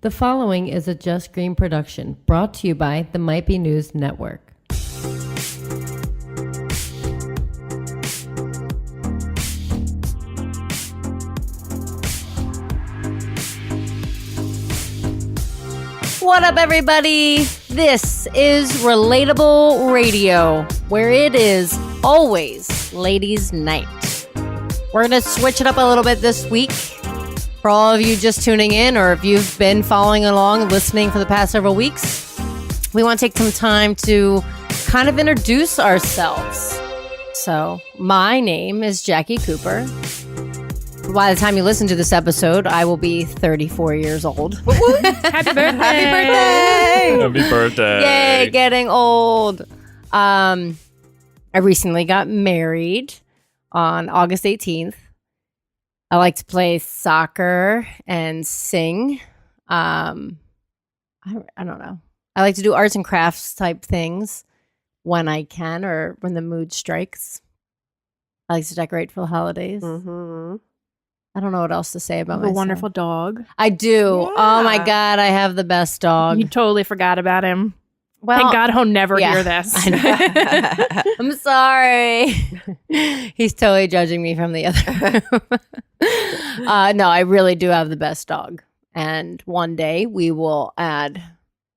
The following is a Just Green production brought to you by the Might Be News Network. What up, everybody? This is Relatable Radio, where it is always ladies' night. We're going to switch it up a little bit this week. For all of you just tuning in, or if you've been following along, listening for the past several weeks, we want to take some time to kind of introduce ourselves. So, my name is Jackie Cooper. By the time you listen to this episode, I will be 34 years old. Happy birthday! Happy birthday! Happy birthday! Yay, getting old. I recently got married on August 18th. I like to play soccer and sing. I don't know. I like to do arts and crafts type things when I can or when the mood strikes. I like to decorate for the holidays. Mm-hmm. I don't know what else to say about A myself. wonderful dog. I do. Yeah. Oh my God, I have the best dog. You totally forgot about him. Well, Thank God he'll never yeah. hear this. I know. I'm sorry. He's totally judging me from the other room. No, I really do have the best dog. And one day we will add,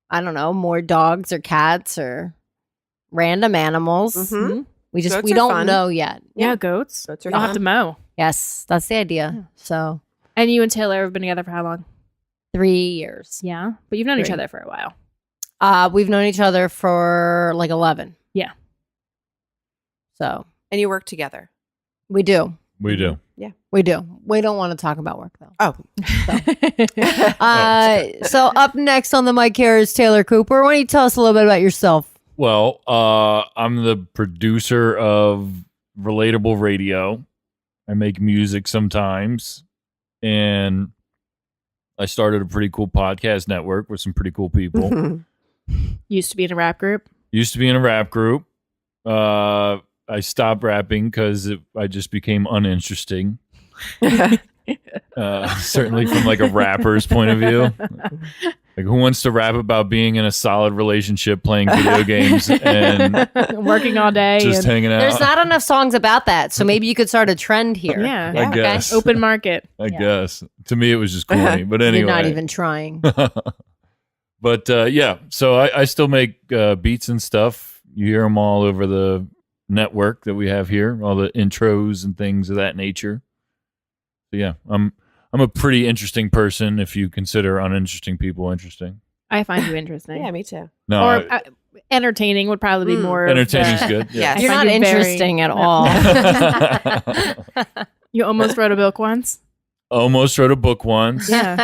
I don't know, more dogs or cats or random animals. Mhm. We Goats are don't fun. know yet. Yeah, goats. Goats are You'll have fun. to mow. Yes, that's the idea. So And you and Taylor have been together for how long? 3 years. Yeah, but you've known each Three. other for a while. We've known each other for like 11. Yeah. So And you work together. we do. We do. We do. We don't want to talk about work though. Oh. So up next on the mic here is Taylor Cooper. Why don't you tell us a little bit about yourself? Well, I'm the producer of Relatable Radio. I make music sometimes, and I started a pretty cool podcast network with some pretty cool people. Mhm. Used to be in a rap group. Used to be in a rap group. I stopped rapping because I just became uninteresting. Certainly from like a rapper's point of view. Like, who wants to rap about being in a solid relationship, playing video games, and Working all day. just and, hanging out? There's not enough songs about that, so maybe you could start a trend here. yeah. I guess. Open market. I guess. To me, it was just corny. But anyway. You're not even trying. But yeah, so I still make beats and stuff. You hear them all over the network that we have here, all the intros and things of that nature. So yeah, I'm a pretty interesting person if you consider uninteresting people interesting. I find you interesting. Yeah, me too. No, Or entertaining would probably be more. entertaining's of the- good. Yeah. Yes. You're I not find you very- interesting at No. all. You almost wrote a book once. Almost wrote a book once. Yeah.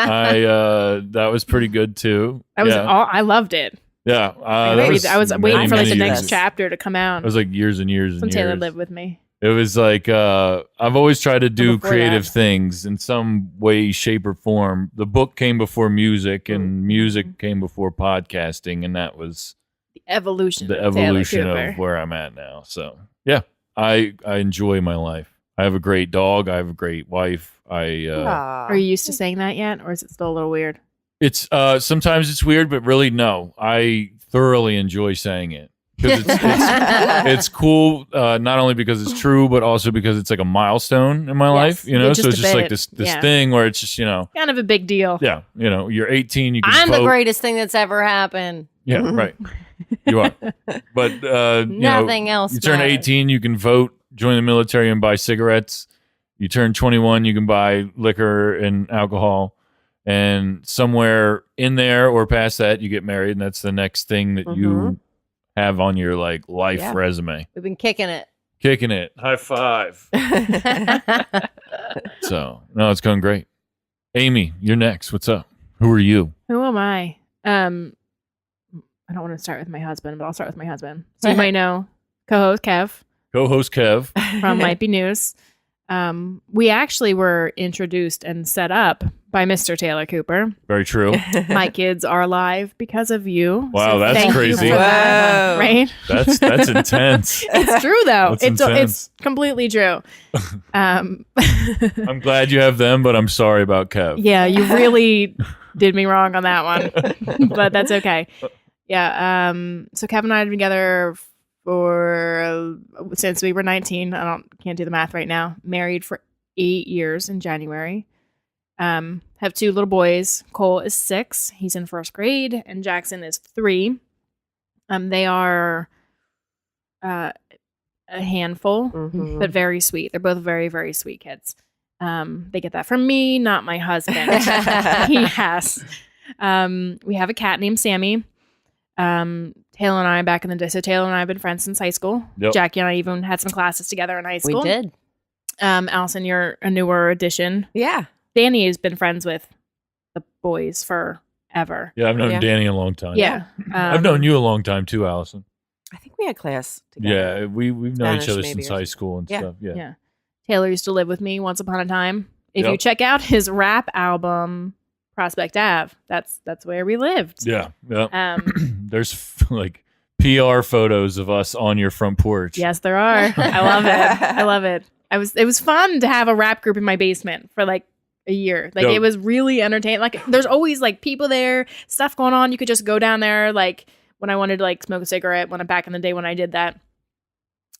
That was pretty good too. I loved it. Yeah. I That was was waiting many, for like the many next years. chapter to come out. It was like years and years and When Taylor years. lived with me. It was like I've always tried to do Before creative that. things in some way, shape, or form. The book came before music, and music came before podcasting, and that was The evolution. the of Taylor evolution Cooper. of where I'm at now. So yeah, I enjoy my life. I have a great dog. I have a great wife. Aw. Are you used to saying that yet, or is it still a little weird? It's sometimes it's weird, but really no. I thoroughly enjoy saying it because it's cool. Not only because it's true, but also because it's like a milestone in my life. You know, Yeah, so just it's a just like bit. this Yeah. thing where it's just Kind of a big deal. yeah, you're 18. You can I'm vote. the greatest thing that's ever happened. Yeah, right. You are. But Nothing else You turn matters. 18, you can vote, join the military, and buy cigarettes. You turn 21, you can buy liquor and alcohol. And somewhere in there or past that, you get married, and that's the next thing that you have on your like life Yeah. resume. We've been kicking it. Kicking it. High five. So, no, it's going great. Amy, you're next. What's up? Who are you? Who am I? I don't want to start with my husband, but I'll start with my husband. So you might know co-host Kev Co-host Kev. from Might Be News. We actually were introduced and set up by Mr. Taylor Cooper. Very true. My kids are alive because of you. Wow, that's thank you crazy. for that. Whoa. Right? That's intense. It's true though. That's It's intense. completely true. I'm glad you have them, but I'm sorry about Kev. Yeah, you really did me wrong on that one, but that's okay. Yeah. So Kevin and I have been together since we were 19. Can't do the math right now. Married for 8 years in January. Have 2 little boys. Cole is 6. He's in 1st grade, and Jackson is 3. They are a handful, Mhm. but very sweet. They're both very, very sweet kids. They get that from me, not my husband. He has. We have a cat named Sammy. Taylor and I back in the day. So Taylor and I have been friends since high school. Yep. Jackie and I even had some classes together in high We school. did. Allison, you're a newer addition. Yeah. Danny has been friends with the boys forever. Yeah, I've known Yeah. Danny a long time. Yeah. I've known you a long time too, Allison. I think we had class together. Yeah, we've known each Spanish other maybe since or high something. school and Yeah. stuff. Yeah. Yeah. Taylor used to live with me once upon a time. If you Yep. check out his rap album, Prospect Ave, that's where we lived. Yeah. Yeah. Um, There's like PR photos of us on your front porch. yes, there are. I love it. I love it. It was fun to have a rap group in my basement for like a year. Like Yep. it was really entertaining. Like there's always like people there, stuff going on. You could just go down there. Like when I wanted to like smoke a cigarette, back in the day when I did that,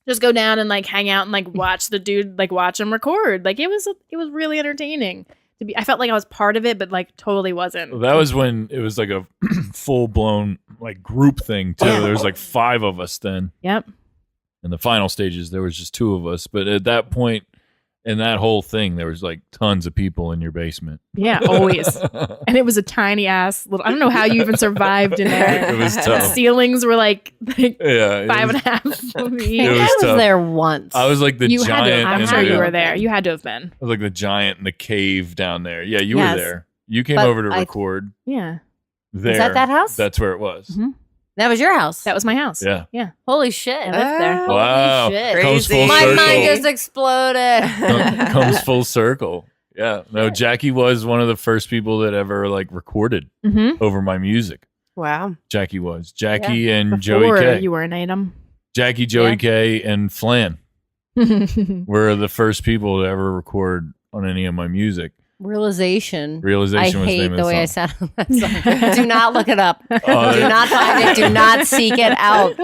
just go down and like hang out and like watch the dude, like watch him record. Like it was really entertaining to be. I felt like I was part of it, but like totally wasn't. That was when it was like a full blown like group thing too. Yeah. There was like 5 of us then. Yep. In the final stages, there was just 2 of us. But at that point, in that whole thing, there was like tons of people in your basement. Yeah, always. And it was a tiny ass little. I don't know how you even survived in there. It was The tough. ceilings were like Yeah, it 5.5 was- feet. It was I was tough. there once. I was like the You had to. giant. I'm in sure the- you were there. You had to have been. I was like the giant in the cave down there. Yeah, you Yes. were there. You came But over to I- record Yeah, there. Is that house? That's where it was. Mhm. That was your house. that was my house. Yeah. Holy shit. I lived there. Oh, Wow. shit. Comes full Crazy. My circle. mind just exploded. Comes full circle. Yeah. No, Jackie was one of the first people that ever like recorded Mm-hmm. over my music. Wow. Jackie was. Jackie and Joey Before K. you were an item. Jackie, Joey Yeah. K, and Flan were the first people to ever record on any of my music. Realization. Realization I was the hate name the of the way I song. sound on that song. Do not look it up. Oh, Do not find it. Do not seek it out.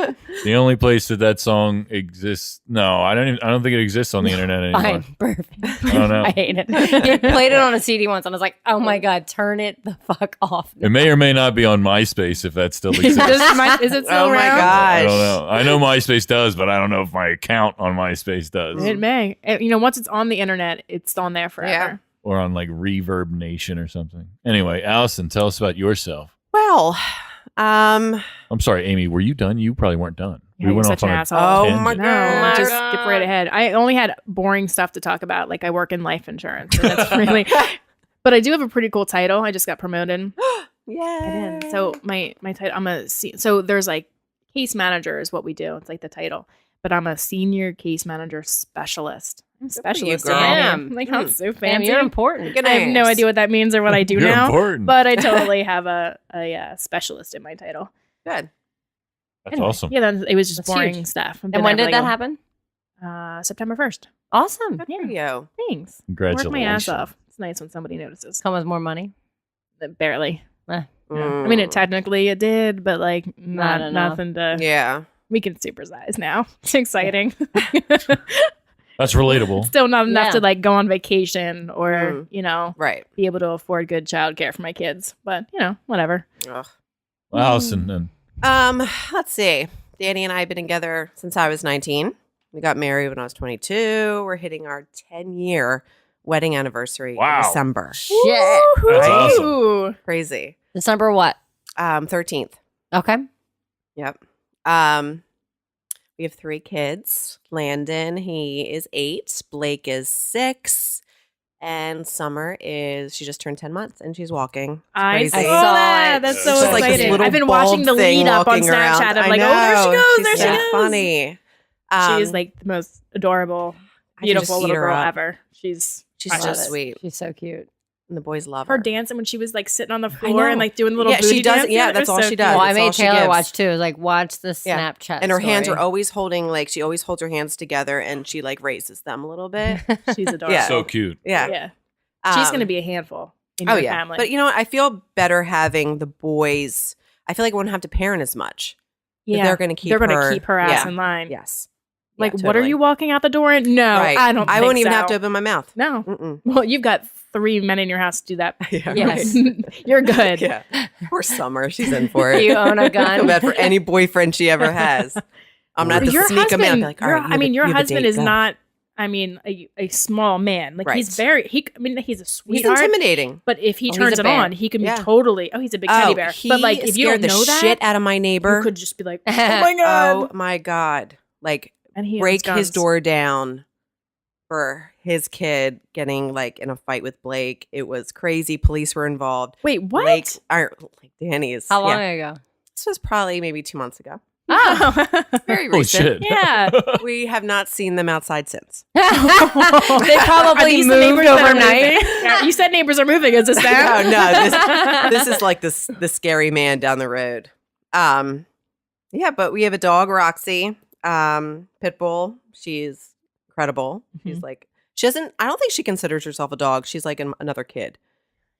The only place that song exists. No, I don't think it exists on the internet anymore. Fine. Perfect. I don't know. I hate it. You played it on a CD once and I was like, oh my God, turn it the fuck off. It may or may not be on MySpace if that still is exists. it still Oh my around? I gosh. don't know. I know MySpace does, but I don't know if my account on MySpace does. It may. Once it's on the internet, it's on there forever. Or on like Reverb Nation or something. Anyway, Allison, tell us about yourself. Well, I'm sorry, Amy, were you done? You probably weren't done. Yeah, you're such an asshole. oh tangent. my No, god. just skip right ahead. I only had boring stuff to talk about. Like I work in life insurance. And that's really. But I do have a pretty cool title. I just got promoted. Yeah. I did. So my title, so there's like case manager is what we do. It's like the title, but I'm a senior case manager specialist. I'm a Good for you, specialist. girl. Damn. Like I'm so Damn, fancy. you're important. Good I have no names. idea what that means or what I do You're now, important. but I totally have a specialist in my title. Good. That's Anyway, awesome. Yeah, it was just That's boring huge. stuff. And when did that happen? September 1st. Awesome. Good Yeah. for you. Thanks. Congratulations. Work my ass off. It's nice when somebody notices. Come with more money. Barely. Yeah. Mm. I mean, it did, but like Not enough. nothing to. Yeah. We can supersize now. It's exciting. That's relatable. Still not enough Yeah. to like go on vacation or Right. be able to afford good childcare for my kids. But whatever. Ugh. Allison, then. Let's see. Danny and I have been together since I was 19. We got married when I was 22. We're hitting our 10-year wedding anniversary Wow. in December. Shit. That's awesome. Ooh. Crazy. December what? 13th. Okay. Yep. We have 3 kids. Landon, he is 8. Blake is 6. And Summer she just turned 10 months and she's walking. It's I crazy. saw saw that. it. That's It's so just like this exciting. little I've been watching the bald thing lead up on walking around. Snapchat. I'm I like, know. oh, there she goes. She's There so she goes. funny. She is like the most adorable, I can just beautiful eat little her girl up. ever. She's She's I love just it. sweet. She's so cute. And the boys love her her. dancing when she was like sitting on the I floor and know. like doing little Yeah, she booty does- dancing. yeah, It that's was all so she cute. does. Well, I that's made all she Taylor gives. watch too. Like, watch the Yeah. Snapchat. And her hands are story. always holding, like, she always holds her hands together and she, like, raises them a little bit. She's adorable. Yeah. So cute. Yeah. Yeah. She's going to be a handful. in Oh your yeah. family. But you know what? I feel better having the boys. I feel like I won't have to parent as much. yeah, They're going to keep they're her. gonna keep her ass Yeah. in line. Yes. Like, Yeah, what are totally. you walking out the door in? No, Right. I don't. I think won't even so. have to open my mouth. No. Mm-mm. Well, you've got 3 men in your house to do that. Yeah. Yes. You're good. Yeah. Poor Summer. She's in for it. You own a I feel gun. bad for any boyfyend she ever has. I'm not to Your sneak him in. I'll husband, be like, all right, your husband is go. not. I mean, a small man. Like Right. he's very. He's a He's sweetheart. intimidating. But if he Oh, he's turns a it bear. on, he can Yeah. be totally. Oh, he's a big teddy bear. He But like, if you scared don't know the that, shit out of my neighbor. you could just be like, oh my god, Oh my god! Like and he break owns his guns. door down for his kid getting like in a fight with Blake. It was crazy. Police were involved. Wait, what? Blake, like Danny's. How long yeah. ago? This was probably maybe 2 months ago. Oh. Very Oh recent. shit! Yeah. We have not seen them outside since. They Are probably these the moved neighbors that are overnight. moving? Yeah, you said neighbors are moving. Is this that? No, this is like the scary man down the road. Yeah, but we have a dog, Roxy, pit bull. She's incredible. She's like she doesn't. I don't think she considers herself a dog. She's like another kid.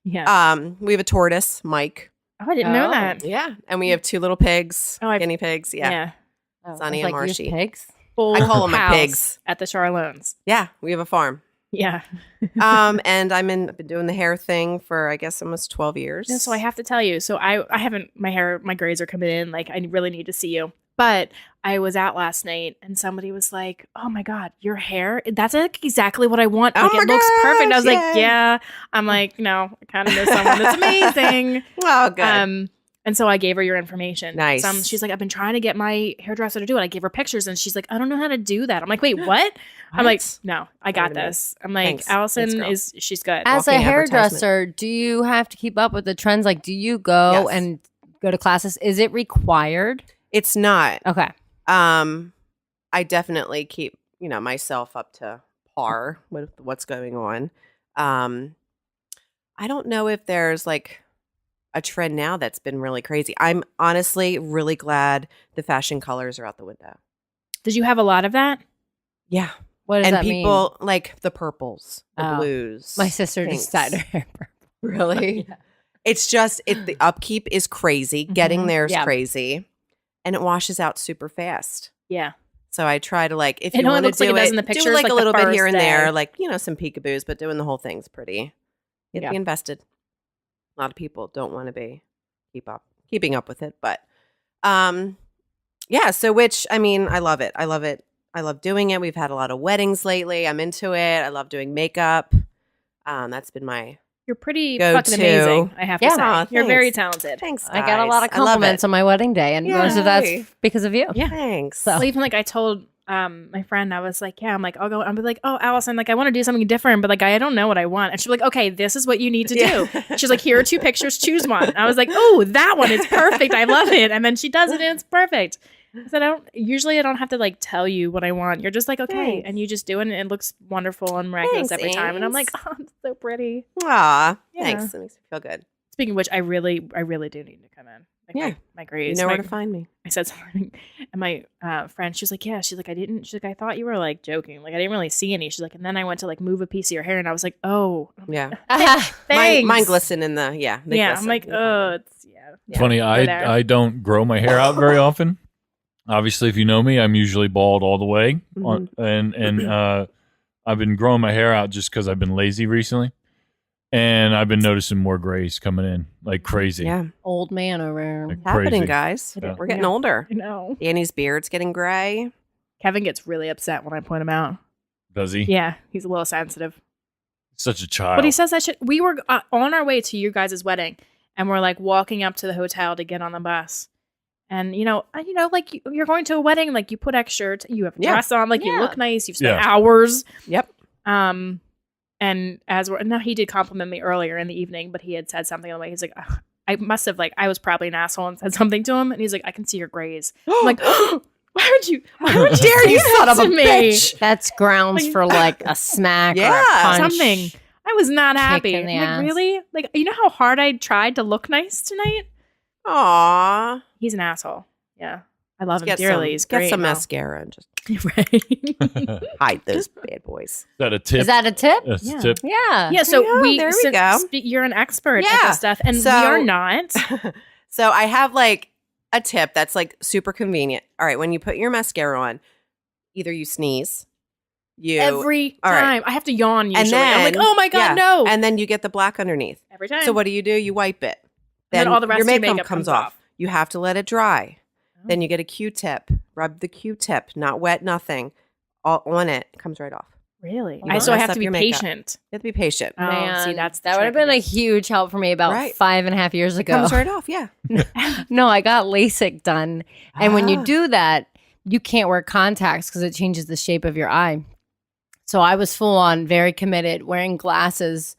Yeah. We have a tortoise, Mike. Oh, I didn't know Oh. that. Yeah, and we have 2 little pigs, Oh, guinea pigs. Yeah, Oh, Sonny it's and like Marshy. used pigs. Full I call 'em my house pigs. at the Charlones. yeah. We have a farm. Yeah. And I've been doing the hair thing for I guess almost 12 years. No, so I have to tell you. So I haven't. My grades are coming in. Like I really need to see you. But I was out last night and somebody was like, "Oh my god, your hair! That's like exactly what I want. Oh Like my it looks perfect." I was gosh, like, yay. "Yeah." I'm like, "No, I kind of know someone that's amazing." Oh, good. And so I gave her your information. Nice. She's like, I've been trying to get my hairdresser to do it. I gave her pictures and she's like, I don't know how to do that. I'm like, wait, what? I'm like, no, I got Wait a minute. this. I'm like, Thanks. Allison Thanks, girl. she's good. As a Walking hairdresser, do you have to keep up with the trends? Like, do you go Yes. and go to classes? Is it required? It's not. Okay. I definitely keep, myself up to par with what's going on. I don't know if there's like a trend now that's been really crazy. I'm honestly really glad the fashion colors are out the window. Did you have a lot of that? Yeah. What does And that people like the purples, the Oh. blues. mean? My sister pinks. just dyed her hair purple. Really? Yeah. It's just the upkeep is crazy. Getting Mhm. there is Yeah. crazy. And it washes out super fast. Yeah. So I try to like if It you only want to looks like do it does it, in the do pictures, like like a the little bit first here and there, day. like some peekaboos, but doing the whole thing's pretty. You have to be invested. A lot of people don't want to be keeping up with it, but yeah. So which I mean, I love it. I love it. I love doing it. We've had a lot of weddings lately. I'm into it. I love doing makeup. That's been my You're pretty Go fucking to. amazing, I have to Yeah. say. Aw, You're very thanks. talented. thanks. I got a lot of guys. I love compliments it. on my wedding day, and most of Yay. that's because of you. Yeah. Thanks. So- Well, even like I told my friend, I was like, yeah, I'm like, I'll be like, oh, Allison, like I want to do something different, but like I don't know what I want. And she's like, okay, this is what you need to do. Yeah. She's like, here are 2 pictures, choose one. I was like, oh, that one is perfect. I love it. And then she does it and it's perfect. I said, I don't have to like tell you what I want. You're just like, okay. Thanks. And you just do it and it looks wonderful and miraculous Thanks, every time. And I'm like, Ames. oh, it's so pretty. Aw, Yeah. thanks. That makes me feel good. Speaking of which, I really do need to come in. Like Yeah. my You grades. know my, where to find me. I said something, and my friend, she's like, yeah, she's like, I thought you were like joking, like I didn't really see any. She's like, and then I went to like move a piece of your hair, and I was like, oh, Yeah. thanks. Mine glisten in the, they Yeah, glisten. I'm like, You'll find oh, me. it's Yeah. Funny, We're there. I don't grow my hair out very often. Obviously, if you know me, I'm usually bald all the way, and I've been growing my hair out just because I've been lazy recently, and I've been noticing more grays coming in like crazy. Yeah. Old man over there. Like It's happening, crazy. guys. Yeah. We're getting Yeah. older. I know. Danny's beard's getting gray. Kevin gets really upset when I point him out. Does he? Yeah, he's a little sensitive. Such a child. But he says that shit. We were on our way to your guys' wedding, and we're like walking up to the hotel to get on the bus. And like you're going to a wedding, like you put extra, you have a Yeah. dress on, like you Yeah. look nice, you've spent Yeah. hours. Yep. And now he did compliment me earlier in the evening, but he had said something on the way. He's like, "Ugh, I must have like I was probably an asshole and said something to him, and he's like, I can see your grays. I'm like, why would you dare you, do son that of a to me? bitch? That's grounds Like- for like a smack or a Yeah. punch. Something. I was not happy. in the I'm ass. like, really? Like, you know how hard I tried to look nice tonight? Aw. He's an asshole. Yeah. I love him Get dearly. some, He's get great. some and all. mascara and just Right. hide those bad boys. Is that a tip? Is that a tip? That's Yeah. a tip. Yeah. Yeah, so Yeah, there we go. You're an expert at Yeah. this stuff, and we So- are not. So I have like a tip that's like super convenient. All right, when you put your mascara on, either you sneeze, Every all right. time. I have to yawn usually. and then I'm like, oh my God, yeah, no. and then you get the black underneath. Every time. So what do? You wipe it. And then all the rest your of your makeup makeup comes comes off. off. You have to let it dry. Oh. Then you get a Q-tip. Rub the Q-tip, not wet, nothing. All on it. It comes right off. Really? You So I mess have up to be your makeup. patient. You have to be patient. Oh, Man, see, that's the that would have trick, been I a guess. huge help for me about Right. 5.5 years It ago. comes right off. Yeah. No, I got LASIK done. And when you Ah. do that, you can't wear contacts because it changes the shape of your eye. So I was full on, very committed, wearing glasses.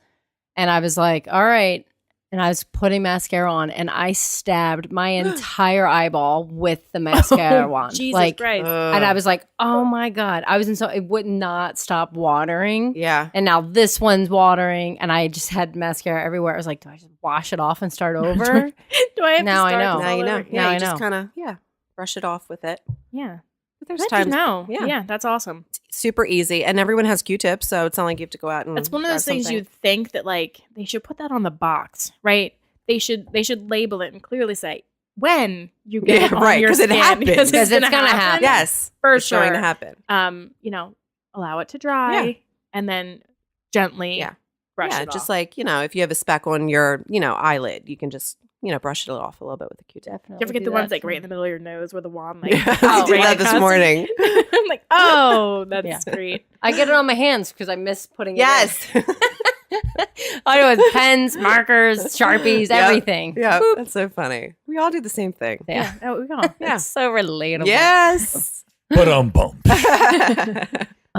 And I was like, all right. And I was putting mascara on and I stabbed my entire eyeball with the mascara on. Jesus like, Christ. and I was like, oh my God. I was in so, it would not stop watering. Yeah. And now this one's watering, and I just had mascara everywhere. I was like, do I just wash it off and start over? Do I have Now I to start know. this Now all you know. over? Yeah, Now you I just know. kind of brush it off with it. Yeah. But there's That's times no. yeah. Yeah, that's awesome. super easy, and everyone has Q-tips, so it's not like you have to go out and. That's one of grab those things something. you'd think that like they should put that on the box, right? They should label it and clearly say when you get Yeah, it on right, your 'cause it skin, happens. because 'Cause it's gonna happen. Yes, for it's going to sure. happen. Allow it to dry Yeah. and then gently Yeah. brush Yeah, it just off. like if you have a speck on your eyelid, you can just brush it off a little bit with a Q-tip. Definitely. Do you ever get do the ones that like right in too. the middle of your nose where the wand like Yeah, oh, I did right that this across? morning. I'm like, oh, that's Yeah. great. I get it on my hands because I miss putting it Yes. in. I know it's pens, markers, Sharpies, Yep. everything. Yeah, Boop. that's so funny. We all do the same thing. Yeah. Oh, we go. Yeah. It's so relatable. Yes. But bump.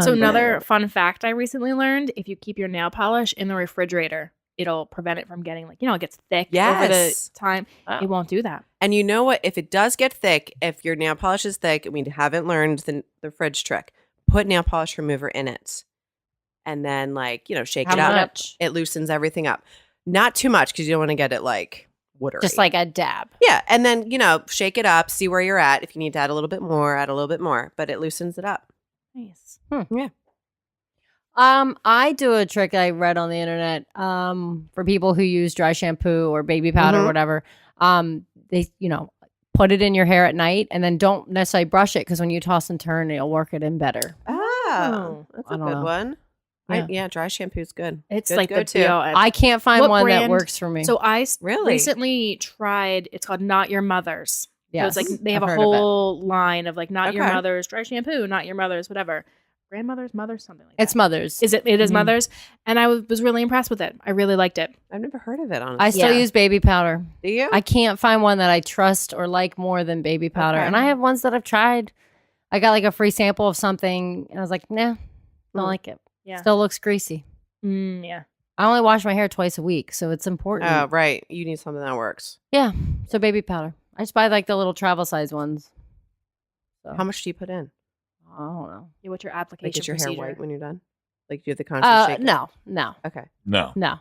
So another fun fact I recently learned: if you keep your nail polish in the refrigerator, it'll prevent it from getting it gets thick over the Yes. time. Wow. It won't do that. And you know what? If it does get thick, if your nail polish is thick, and we haven't learned the fridge trick, put nail polish remover in it. And then shake How it up. much? It loosens everything up. Not too much because you don't want to get it watery. Just like a dab. Yeah. And then, shake it up, see where you're at. If you need to add a little bit more, add a little bit more. But it loosens it up. Nice. I do a trick I read on the internet. For people who use dry shampoo or baby powder or Mhm. whatever. They put it in your hair at night and then don't necessarily brush it because when you toss and turn, it'll work it in better. Oh, that's I a don't good know. one. Yeah. Dry shampoo's good. It's Good like the go-to. be-all, end-all. I can't find What one that brand? works for me. So I Really? recently tried. It's called Not Your Mother's. yeah, So it's like they have I've a heard of it. whole line of like Not Your Okay. Mother's dry shampoo, Not Your Mother's whatever, grandmother's mother's something like It's that. Mother's. Is it? It is Mhm. Mother's, and I was really impressed with it. I really liked it. I've never heard of it, honestly. I still Yeah. use baby powder. Do you? I can't find one that I trust or like more than baby powder. Okay. And I have ones that I've tried. I got like a free sample of something and I was like, nah, don't Mm. like it. Yeah. Still looks greasy. Yeah. I only wash my hair twice a week, so it's important. Oh, right. You need something that works. Yeah. So baby powder. I just buy like the little travel size ones. So How much do you put in? I don't know. Yeah, what's your Like, application is your hair procedure? white when you're done? Like, do you have the constant shake? No. Okay. No, No.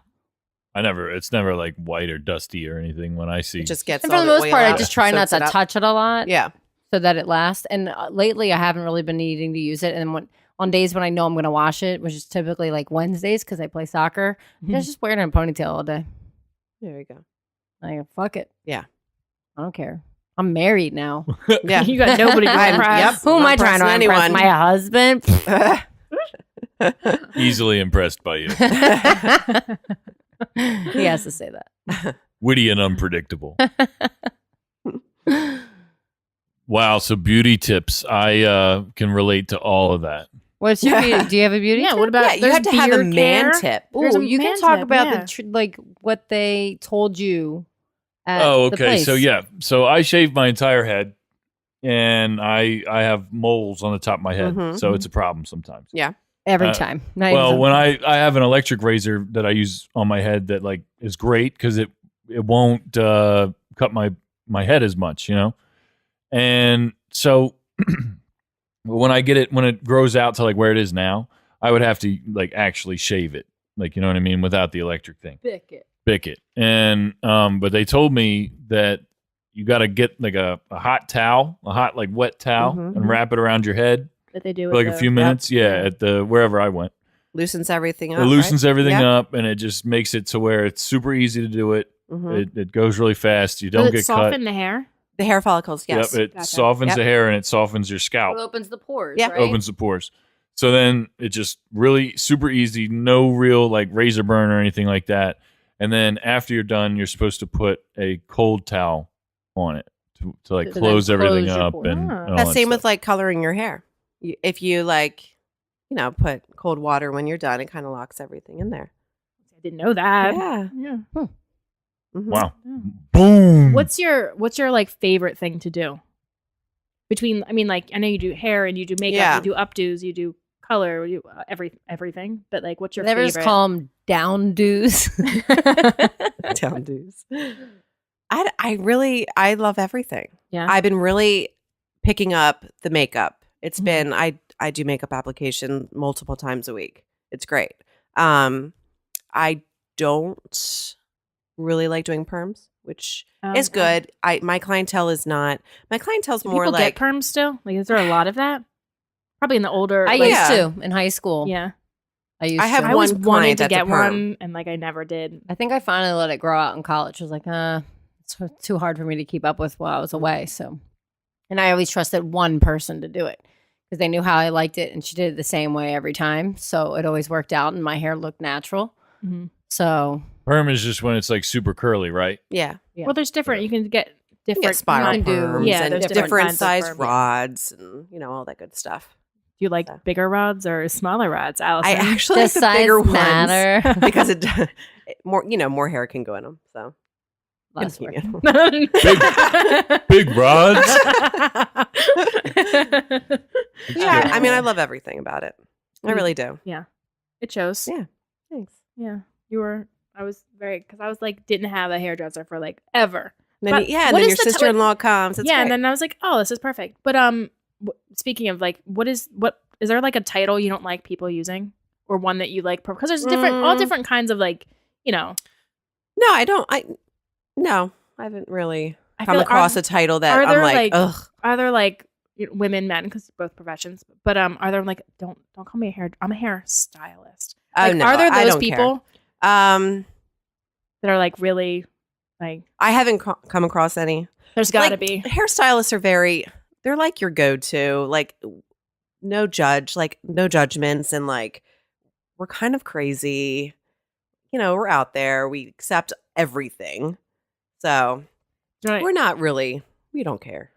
it's never like white or dusty or anything when I see. It just gets And all for the most oil part, I out, just try not soaks to it up. touch it a lot. Yeah. So that it lasts. And lately, I haven't really been needing to use it. And on days when I know I'm going to wash it, which is typically like Wednesdays because I play soccer, I just wear it in a ponytail all day. There you go. I go, fuck it. Yeah. I don't care. I'm married now. Yeah. You got nobody to I'm- impress. yep. Who am Not I trying to impressing impress? anyone. My husband? Easily impressed by you. He has to say that. Witty and unpredictable. Wow. So beauty tips. I can relate to all of that. What's your beauty? Do you have a beauty Yeah. tip? What about? Yeah, you there's have to have a beard man care. tip. There's Ooh, a you can man talk tip, about yeah. like what they told you. At Oh, the okay. place. So yeah. So I shave my entire head and I have moles on the top of my head. Mhm. So it's a problem sometimes. Every Uh, time. Not Well, even when I have an electric razor that I use on my head that like is great because it won't cut my head as much, and so when it grows out to like where it is now, I would have to like actually shave it, like you know what I mean, without the electric thing, pick it. bick it, and but they told me that you got to get like a hot towel, a hot like wet towel, Mhm. and wrap it around your head That they do for like a few minutes. Yeah, at the wherever I went. Loosens everything up. It loosens everything Yep. up, and it just makes it to where it's super easy to do it. Mhm. It goes really fast. You don't Does it get soften cut. the hair? The hair follicles, yes. Yep, it Gotcha. softens Yep. the hair and it softens your scalp. It opens the pores, Yep. right? Opens the pores. So then it just really super easy, no real like razor burn or anything like that. And then after you're done, you're supposed to put a cold towel on it to like To then close everything close your up pores. and Ah. all That's that same with stuff. like coloring your hair. If you like, put cold water when you're done, it kind of locks everything in there. I didn't know that. Yeah. Yeah. Mhm. Wow. Yeah. Boom. What's your like favorite thing to do? Between, I mean, like I know you do hair and you do makeup, Yeah. you do updos, you do color, you everything. But like, what's your Never favorite? just call them down do's. Down dues. I love everything. Yeah. I've been really picking up the makeup. It's Mhm. been I do makeup application multiple times a week. It's great. I don't really like doing perms, which is good. My clientele is not. My clientele's Do more people like get perms still? Like, is there a lot of that? Probably in the older. I like, used Yeah. to in high school. Yeah. I used I have to. I always one wanted client to that's a get perm. one, and like I never did. I think I finally let it grow out in college. I was like, it's too hard for me to keep up with while I was away. So, and I always trusted one person to do it because they knew how I liked it, and she did it the same way every time. So it always worked out, and my hair looked natural. Mhm. So Perm is just when it's like super curly, right? yeah. Yeah. Well, there's different. You can get You different get spiral you can do- perms Yeah, and there's different, different kinds of size perm, yeah. rods and all that good stuff. Do you like So. bigger rods or smaller rods, Allison? I actually does like the bigger size matter? ones because it more hair can go in them. So Less work. Big rods. yeah, I mean, I love everything about it. I Mm. really do. It shows. Yeah. Thanks. Yeah. You were. I was very because I was like didn't have a hairdresser for like ever. And then, But and what then is your the sister-in-law comes. It's yeah, great. and then I was like, oh, this is perfect. But speaking of like, what is there like a title you don't like people using, or one that you like? Because there's all different kinds of like, No, I don't. No, I haven't really I come feel- across a title that are I'm there, like, like- ugh. Are there like women, men, because both professions? But are there like don't call me I'm a hair stylist. Oh, Like, no, are there I those don't care. people that are like really like? I haven't come across any. There's got to Like, be. Hairstylists are they're like your go-to, like no judgments, and like we're kind of crazy. We're out there. We accept everything. So we're not really, we don't care.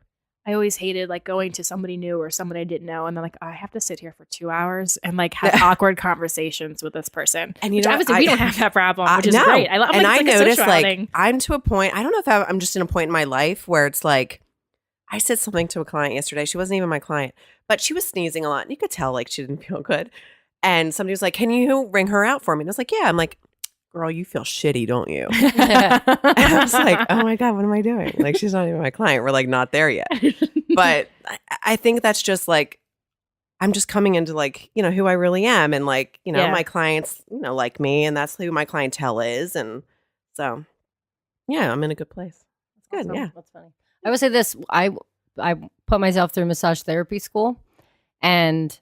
I always hated like going to somebody new or somebody I didn't know, and then like I have to sit here for 2 hours and like have awkward conversations with this person. And Which obviously we don't have that problem, which is no. great. I'm And like, I it's like a noticed social like outing. I'm to a point, I don't know if I'm just in a point in my life where it's like, I said something to a client yesterday. She wasn't even my client, but she was sneezing a lot. And you could tell like she didn't feel good. And somebody was like, can you ring her out for me? And I was like, yeah. I'm like, girl, you feel shitty, don't you? And I was like, oh my God, what am I doing? Like, she's not even my client. We're like not there yet. But I think that's just like, I'm just coming into like, who I really am. And like, Yeah. my clients, like me, and that's who my clientele is. And so, yeah, I'm in a good place. It's good. Awesome. Yeah. That's funny. I would say this. I put myself through massage therapy school, and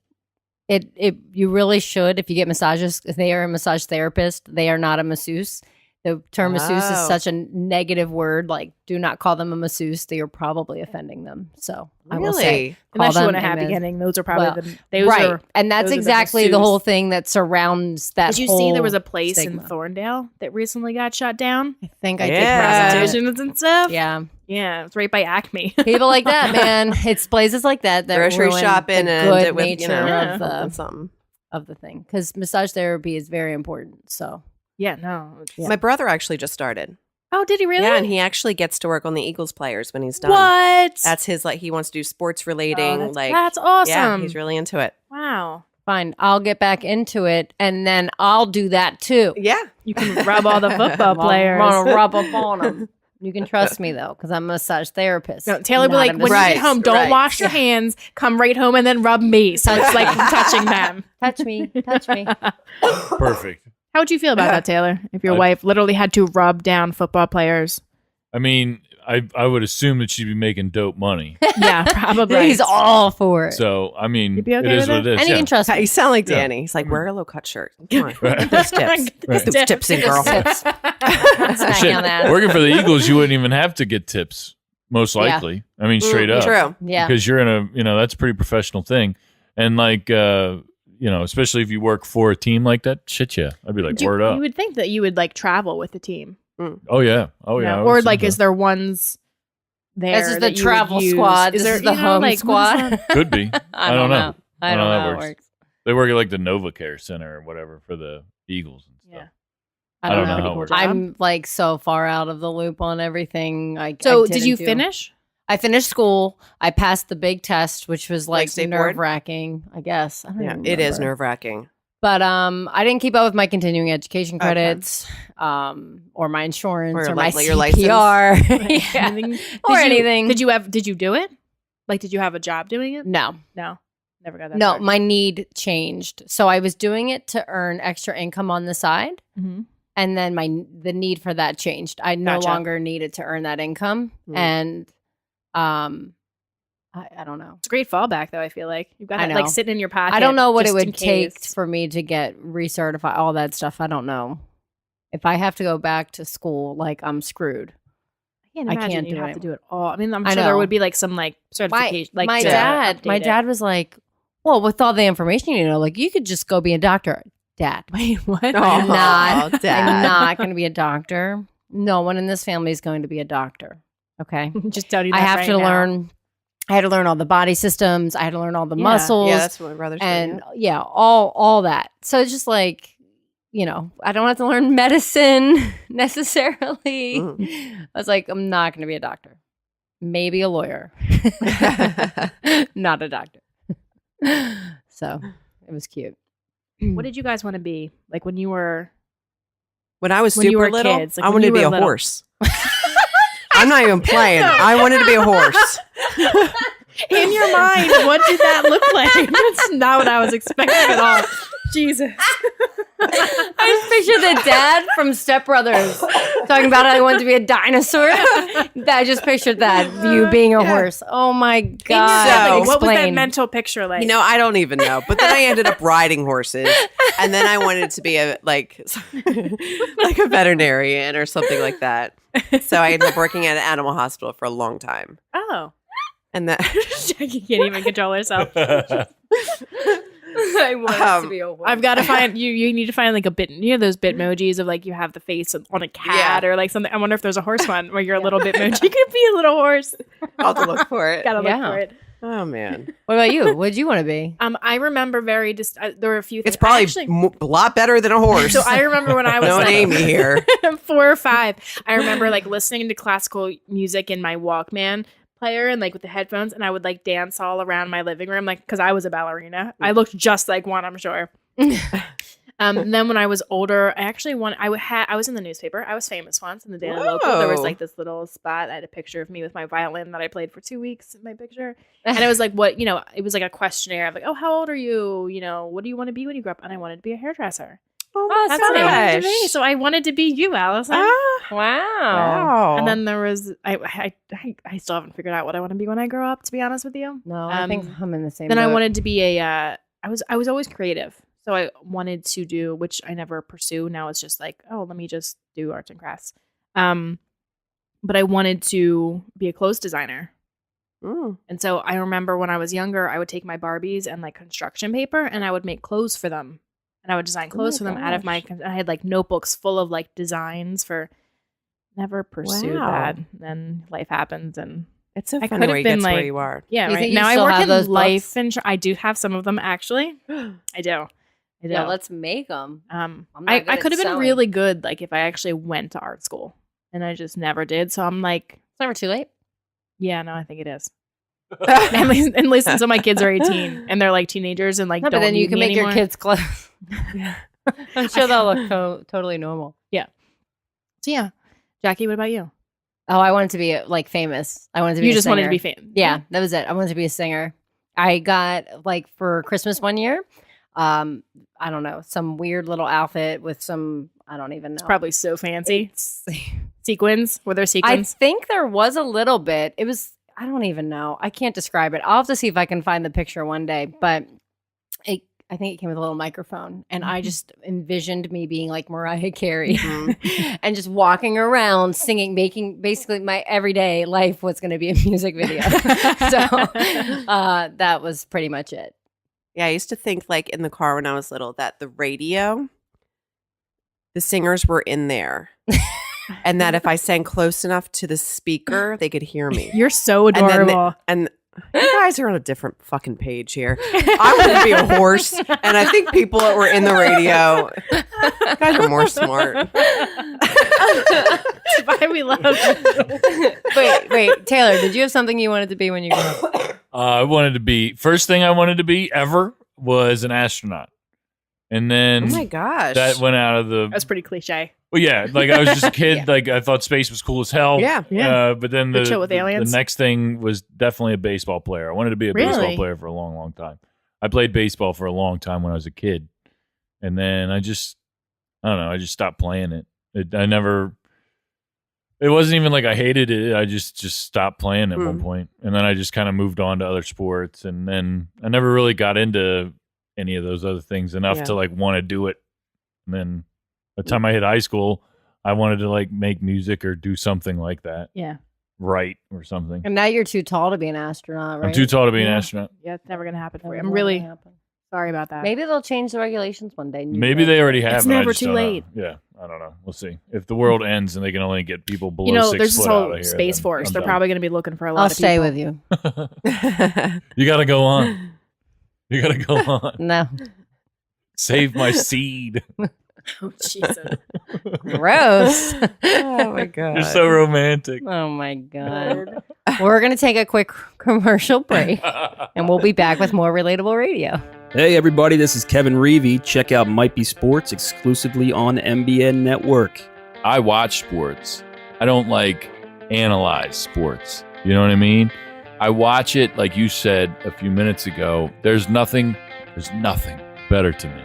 it you really should, if you get massages, if they are a massage therapist, they are not a masseuse. The term masseuse is Oh. such a negative word. Like, do not call them a masseuse. They are probably offending them. So I will say, Really? call Unless you them want a happy and- ending, those are probably well, those right, are. and that's those are the exactly the masseuse. whole thing that surrounds that. Did you see there was a whole place stigma. in Thorndale that recently got shut down? I think I Yeah. did. read it. Prostitution and stuff. Yeah, Yeah, it's right by Acme. people like that, man. It's places like that that Grocery ruin shopping the and good it with, nature Yeah. of something. the thing, because massage therapy is very important. So Yeah, no. it's- My brother actually just started. Oh, did he really? Yeah, and he actually gets to work on the Eagles players when he's done. What? That's his, like, he wants to do sports relating. Oh, like, that's awesome. yeah, he's really into it. Wow. fine, I'll get back into it, and then I'll do that too. Yeah. You can rub all the football players. I'm gonna rub up on them. You can trust me though, because I'm a massage therapist. No, Taylor would be not like, a when you Right, get home, don't right. wash your hands. Come right home and then rub me. So it's like touching them. touch me, touch me. Perfect. How would you feel about that, Taylor? If your I- wife literally had to rub down football players? I mean, I would assume that she'd be making dope money. Yeah, probably. He's all for it. So I mean, You'd be okay it is with what it is. And you yeah. can trust You me. sound like Yeah. Danny. He's like, wear a low cut shirt. Come on. Right. Get those tips. Get Get those tips in, girl. Smacking Shit, on that. working for the Eagles, you wouldn't even have to get tips, most Yeah. likely. I mean, straight up. True. Yeah. Because you're in that's a pretty professional thing. And like, especially if you work for a team like that, shit, yeah. I'd be like, word up. You would think that you would like travel with the team. Oh, yeah. Oh, yeah. I would Or assume like, so. is there ones there? This is the that you would travel use? squad. Is This there, is the you know, home like, what is squad. that? Could be. I don't know. I don't know how it works. works. They work at like the NovaCare Center or whatever for the Eagles and stuff. Yeah. I don't know Pretty how it cool works. job. I'm like so far out of the loop on everything. So I did you didn't do- finish? I finished school. I passed the big test, which was like state board? nerve wracking. I guess. I don't Yeah, even it is remember. nerve wracking. But I didn't keep up with my continuing education Okay. credits, or my insurance, Or or my like your license. CPR, yeah. Anything? or Did you- anything. Did you do it? Like, did you have a job doing it? No, No, never got that. no. far. My need changed, so I was doing it to earn extra income on the side, Mhm. and then the need for that changed. I no Gotcha. longer needed to earn that income, Mm. and I don't know. It's a great fallback, though. I feel like you've got I it like know. sitting in your pocket. I don't know what it just in would take case. for me to get recertified, all that stuff. I don't know. If I have to go back to school, like I'm screwed. I can't I imagine can't you'd do have it. to do it all. I mean, I'm I sure there know. would be like some like certification. Like my to dad update it. was like, well, with all the information, like you could just go be a doctor. Dad, Wait, what? Oh, I'm not. Dad. I'm not going to be a doctor. No one in this family is going to be a doctor. Okay. Just telling you. I that have right to now. learn. I had to learn all the body systems. I had to learn all the Yeah. muscles. Yeah, that's what my brother said. and all that. So it's just like, I don't have to learn medicine necessarily. Mm. I was like, I'm not going to be a doctor. Maybe a lawyer, not a doctor. So it was cute. What did you guys want to be like when you were? When I was When you super were little, kids, like I when wanted you to be were a little. horse. I'm not even playing. I wanted to be a horse. In your mind, what did that look like? That's not what I was expecting at all. Jesus. I just pictured the dad from Step Brothers talking about how he wanted to be a dinosaur. I just pictured that, you being a horse. Oh my God. So, What was that Explain. mental picture like? I don't even know. But then I ended up riding horses, and then I wanted to be like a veterinarian or something like that. So I ended up working at an animal hospital for a long time, Oh. and that Jackie can't even control herself. I wanted to be a horse. I've got to find you. You need to find like a bit. You know those Bitmojis of like you have the face on a cat or like something. I wonder if there's a horse one where you're a little Bitmoji. You could be a little horse. I'll have to look for it. Gotta look Yeah. for it. Oh man, What about you? What did you want to be? I remember very there were a few things. it's probably I actually, a lot better than a horse. so I remember when I was Don't like, aim me here. 4 or 5. I remember like listening to classical music in my Walkman player and like with the headphones, and I would like dance all around my living room, like because I was a ballerina. I looked just like one, I'm sure. And then when I was older, I actually I was in the newspaper. I was famous once in the Daily Local. There was Whoa. like this little spot. I had a picture of me with my violin that I played for 2 weeks in my picture. And it was like, it was like a questionnaire of like, oh, how old are you? What do you want to be when you grow up? And I wanted to be a hairdresser. Oh, That's what I wanted to be. gosh. So I wanted to be you, Allison. Ah, Wow. wow. And then there was I still haven't figured out what I want to be when I grow up, to be honest with you. No, I think I'm in the same Then I boat. wanted to be I was always creative. So I wanted to do, which I never pursue. Now it's just like, oh, let me just do arts and crafts. But I wanted to be a clothes designer. Mm. And so I remember when I was younger, I would take my Barbies and like construction paper and I would make clothes for them. And I would design clothes for them out of my, I had like notebooks full of like designs for, never pursued Wow. that. Then life happens and It's so I funny could've where you been get to where like- you are. yeah, You right. think you Now I still work have in those life books? insurance. I do have some of them actually. I do. Yeah, let's make them. I good at could have been sewing. really good like if I actually went to art school, and I just never did. So I'm like, It's never too late. yeah, no, I think it is. and listen, so my kids are 18 and they're like teenagers and like No, but don't then you need can me make your anymore. kids clothes. I'm sure they'll look totally normal. So yeah, Jackie, what about you? Oh, I wanted to be like famous. I wanted to be. You a just wanted to singer. be famous. Yeah, that was it. I wanted to be a singer. I got like for Christmas one year, I don't know, some weird little outfit with some, I don't even know. It's probably so fancy. It's Sequins? Were there I sequins? think there was a little bit. It was, I don't even know. I can't describe it. I'll have to see if I can find the picture one day. But I think it came with a little microphone. And I just envisioned me being like Mariah Carey and just walking around singing, making basically my everyday life was going to be a music video. So that was pretty much it. Yeah, I used to think like in the car when I was little that the radio, the singers were in there. And that if I sang close enough to the speaker, they could hear me. You're so adorable. And you guys are on a different fucking page here. I wanted to be a horse, and I think people that were in the radio, you guys are more smart. That's why we love you. Wait, Taylor, did you have something you wanted to be when you grew up? I wanted to be, first thing I wanted to be ever was an astronaut. And then Oh my gosh. that went out of the, That's pretty cliche. well, yeah, like I was just a kid. Like I thought space was cool as hell. Yeah. But then The chill with aliens? the next thing was definitely a baseball player. I wanted to be a baseball Really? player for a long, long time. I played baseball for a long time when I was a kid. And then I don't know, I just stopped playing it. It wasn't even like I hated it. I just stopped playing at one point. And then I just kind of moved on to other sports. And then I never really got into any of those other things enough to like want to do it. And then by the time I hit high school, I wanted to like make music or do something like that. Yeah. Write or something. And now you're too tall to be an astronaut, right? I'm too tall to be an astronaut. Yeah, it's never going to happen for you. Never I'm really gonna happen. sorry about that. Maybe they'll change the regulations one day. and you Maybe can- they already have. It's and I never just too don't know. late. Yeah, I don't know. We'll see. If the world ends and they can only get people below You know, 6 there's this foot out whole of here, Space then Force. I'm They're done. probably going to be looking for a lot I'll of stay people. with you. You got to go on. You got to go on. No. Save my seed. Oh, Jesus. Gross. Oh my god. You're so romantic. Oh my God. We're going to take a quick commercial break and we'll be back with more Relatable Radio. Hey everybody, this is Kevin Reevy. Check out Might Be Sports exclusively on MBN Network. I watch sports. I don't like analyze sports. You know what I mean? I watch it, like you said a few minutes ago. There's nothing better to me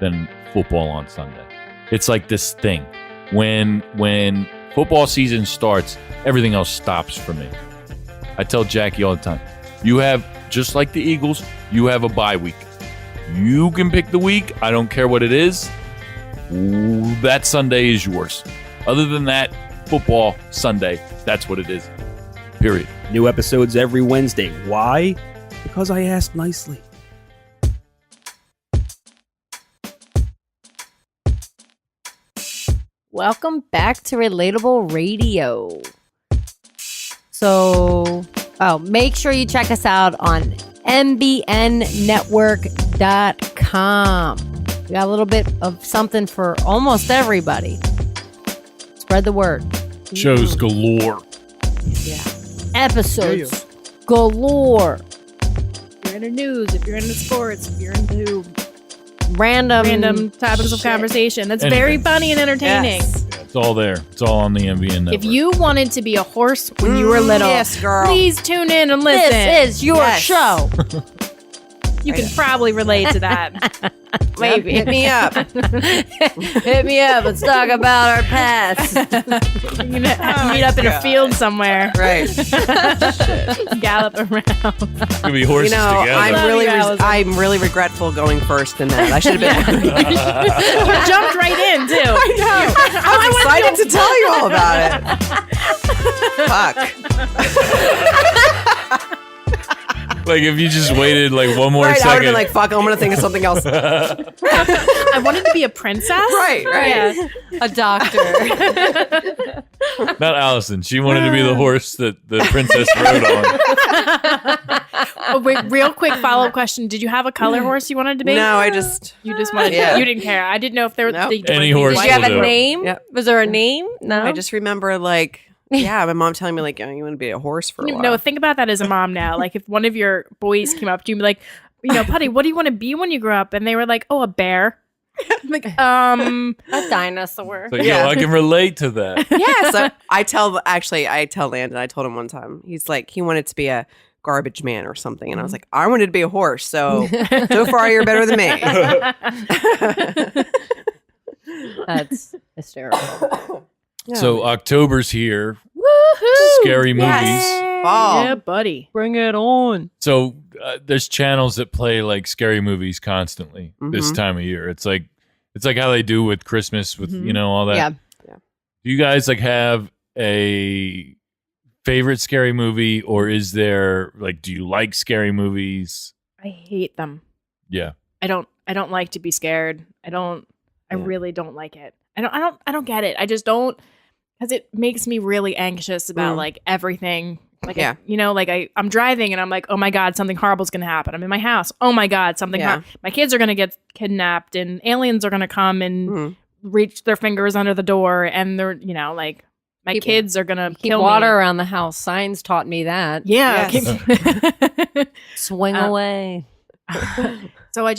than football on Sunday. It's like this thing. When football season starts, everything else stops for me. I tell Jackie all the time, you have, just like the Eagles, you have a bye week. You can pick the week. I don't care what it is. That Sunday is yours. Other than that, football Sunday, that's what it is. Period. New episodes every Wednesday. Why? Because I asked nicely. Welcome back to Relatable Radio. So, make sure you check us out on mbnnetwork.com. We got a little bit of something for almost everybody. Spread the word. Shows galore. Episodes galore. If you're into news, if you're into sports, if you're into Random topics of shit. conversation, that's Anything. very funny and entertaining. Yes. Yeah, it's all there. It's all on the MBN network. If you wanted to be a horse when you were little, Yes, girl. please tune in and listen. This is your Yes. show. You can probably relate to that. Maybe. Hit me up. Hit me up. Let's talk about our past. You can meet up in a field somewhere, Right. gallop around. It's gonna be horses You know, together. I'm really regretful going first in that. I should have been. You jumped right in too. I know. I was excited to tell you all about it. Fuck. Like if you just waited like one more Right, I would have second. been like, fuck, I'm going to think of something else. I wanted to be a princess. Right. Yeah. A doctor. Not Allison. She wanted to be the horse that the princess rode on. Oh, wait, real quick follow up question: did you have a color horse you wanted to be? No, You just wanted. Yeah. You didn't care. I didn't know if there was Nope. Any horse Did you have will a do. name? Yep. Was there a name? No. I just remember like, yeah, my mom telling me like, oh, you want to be a horse for a while. No, think about that as a mom now. Like if one of your boys came up to you and be like, you know, Putty, what do you want to be when you grow up? And they were like, oh, a bear. I'm like, a dinosaur. But Yeah. yo, I can relate to that. Yeah, so I tell Landon, I told him one time, he's like, he wanted to be a garbage man or something. And I was like, I wanted to be a horse. So far you're better than me. That's hysterical. So October's here. Woohoo! Scary movies. Yes. Fall. Yeah, buddy. Bring it on. So there's channels that play like scary movies constantly this Mhm. time of year. It's like how they do with Christmas with Mhm. all that. Yeah. Do you guys like have a favorite scary movie, or is there like, do you like scary movies? I hate them. Yeah. I don't like to be scared. I Yeah. really don't like it. I don't get it. I just don't, because it makes me really anxious about like everything. Like, Yeah. I'm driving and I'm like, oh my God, something horrible is going to happen. I'm in my house. Oh my God, my kids are going to get kidnapped and aliens are going to come and Mhm. reach their fingers under the door. And they're, like my Keep- kids are going to Keep kill water me. around the house. Science taught me that. Yeah. Yes. Swing Uh, away. So I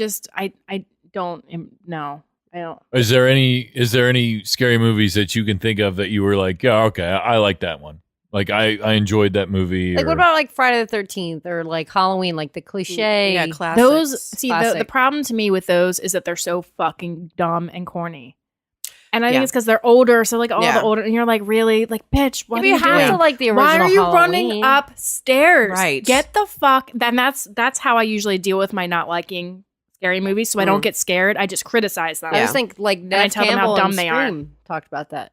don't, no, I don't. Is there any scary movies that you can think of that you were like, yeah, okay, I like that one. Like I enjoyed that movie. Like, or- what about like Friday the 13th or like Halloween, like the cliche? Yeah, classics. The Classic. problem to me with those is that they're so fucking dumb and corny. And I think Yeah. it's because they're older. So like all Yeah. the older, and you're like, really, like, bitch, what Yeah, are but you you have doing? to like the original Why are you Halloween. running upstairs? Right. Get the fuck. Then that's how I usually deal with my not liking scary movies. So I don't get scared. I just criticize them. I Yeah. just think like I Neve tell them how Campbell dumb and they are. Scream talked about that.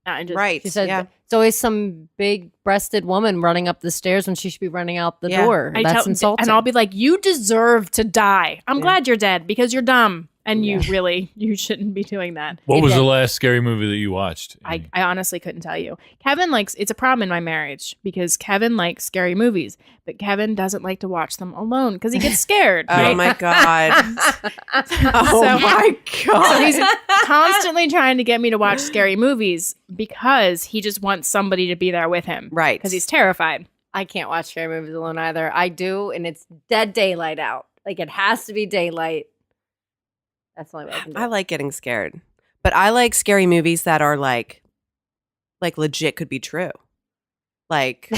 I just, Right. She said yeah. it's always some big-breasted woman running up the stairs when she should be running out the Yeah. door. That's insulting. And I'll be like, you deserve to die. I'm glad you're dead because you're dumb. And you shouldn't be doing that. What was the last scary movie that you watched? I honestly couldn't tell you. Kevin it's a problem in my marriage because Kevin likes scary movies, but Kevin doesn't like to watch them alone because he gets scared. Oh right? my God. Oh So- my So God. he's constantly trying to get me to watch scary movies because he just wants somebody to be there with him. Right. Because he's terrified. I can't watch scary movies alone either. I do, and it's dead daylight out. Like it has to be daylight. That's the only way I can do I it. like getting scared, but I like scary movies that are like legit could be true, like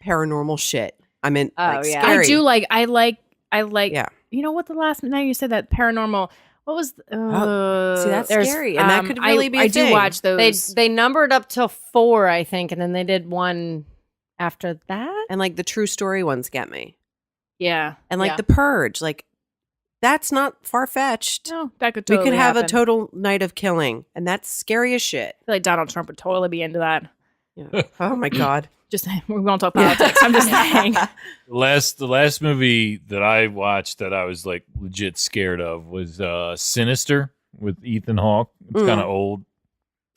paranormal shit. I mean, Oh, like yeah. scary. I do like I like Yeah. you know what the last now you said that paranormal what was See, that's there's, scary, and that could really be a I do thing. watch those. They numbered up till 4, I think, and then they did one after that. And like the true story ones get me, yeah. and like Yeah. The Purge, like that's not far fetched. No, that could We totally could have happen. a total night of killing, and that's scary as shit. I feel like Donald Trump would totally be into that. Yeah. Oh my God. Just we won't talk politics. I'm just saying. The last movie that I watched that I was like legit scared of was Sinister with Ethan Hawke. It's Mm. kind of old.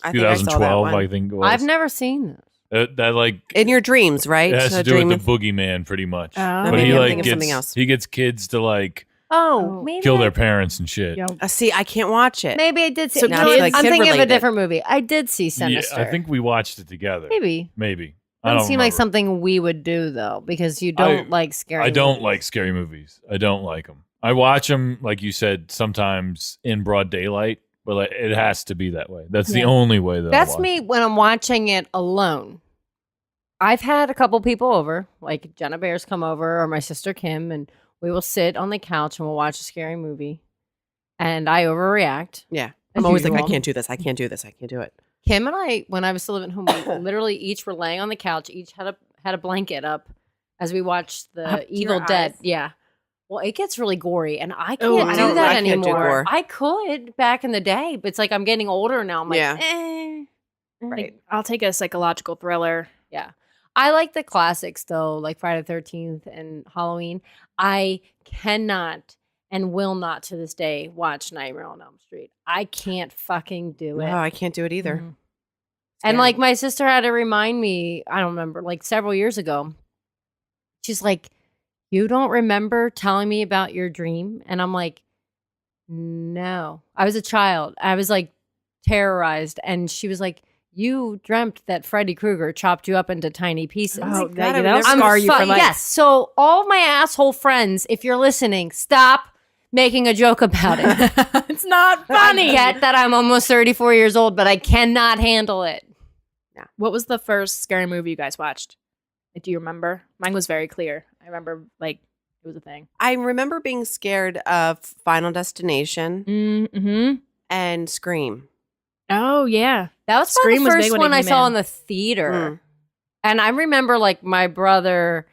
I think I saw that 2012, one. I think it was. I've never seen this. that like In your dreams, right? it has A to do dream with of- the boogeyman pretty much. Oh. But Maybe he I'm like thinking of gets something else. he gets kids to like Oh, Oh. maybe kill I- their parents and shit. Yeah. See, I can't watch it. Maybe I did see. So No, kids- I'm kid thinking of a related. different movie. I did see Yeah, Sinister. I think we watched it together. maybe. I Doesn't don't seem like remember. something we would do though, because you don't like scary. I don't movies. like scary movies. I don't like them. I watch them, like you said, sometimes in broad daylight, but like, it has to be that way. That's the Yeah. only way that That's I watch me when I'm watching it alone. I've had a couple people over, like Jenna Bears come over or my sister Kim, and we will sit on the couch and we'll watch a scary movie. And I overreact. Yeah. as I'm always like, I usual. can't do this. I can't do this. I can't do it. Kim and I, when I was still living at home, we literally each were laying on the couch, each had a blanket up as we watched Up the to Evil your Dead. eyes. Yeah. Well, it gets really gory, and I can't Oh, I do don't- that I can't do anymore. gore. I could back in the day, but it's like I'm getting older now. I'm like, Yeah. Like, I'll take a psychological thriller. Yeah. I like the classics though, like Friday the 13th and Halloween. I cannot and will not to this day watch Nightmare on Elm Street. I can't fucking do it. No, I can't do it either. Mhm. And like my sister had to remind me, I don't remember, like several years ago. She's like, "You don't remember telling me about your dream?" And I'm like, "No." I was a child. I was like terrorized, and she was like, "You dreamt that Freddy Krueger chopped you up into tiny pieces." Oh, God, that, I would that'll never- scar you for life. Yes. So all of my asshole friends, if you're listening, stop making a joke about it. It's not I funny. get that I'm almost 34 years old, but I cannot handle it. What was the first scary movie you guys watched? Do you remember? Mine was very clear. I remember like it was a thing. I remember being scared of Final Destination Mm-hmm. and Scream. Oh yeah. That was probably Scream the was big first when it one I came saw in. in the theater. Mm. And I remember like my brother,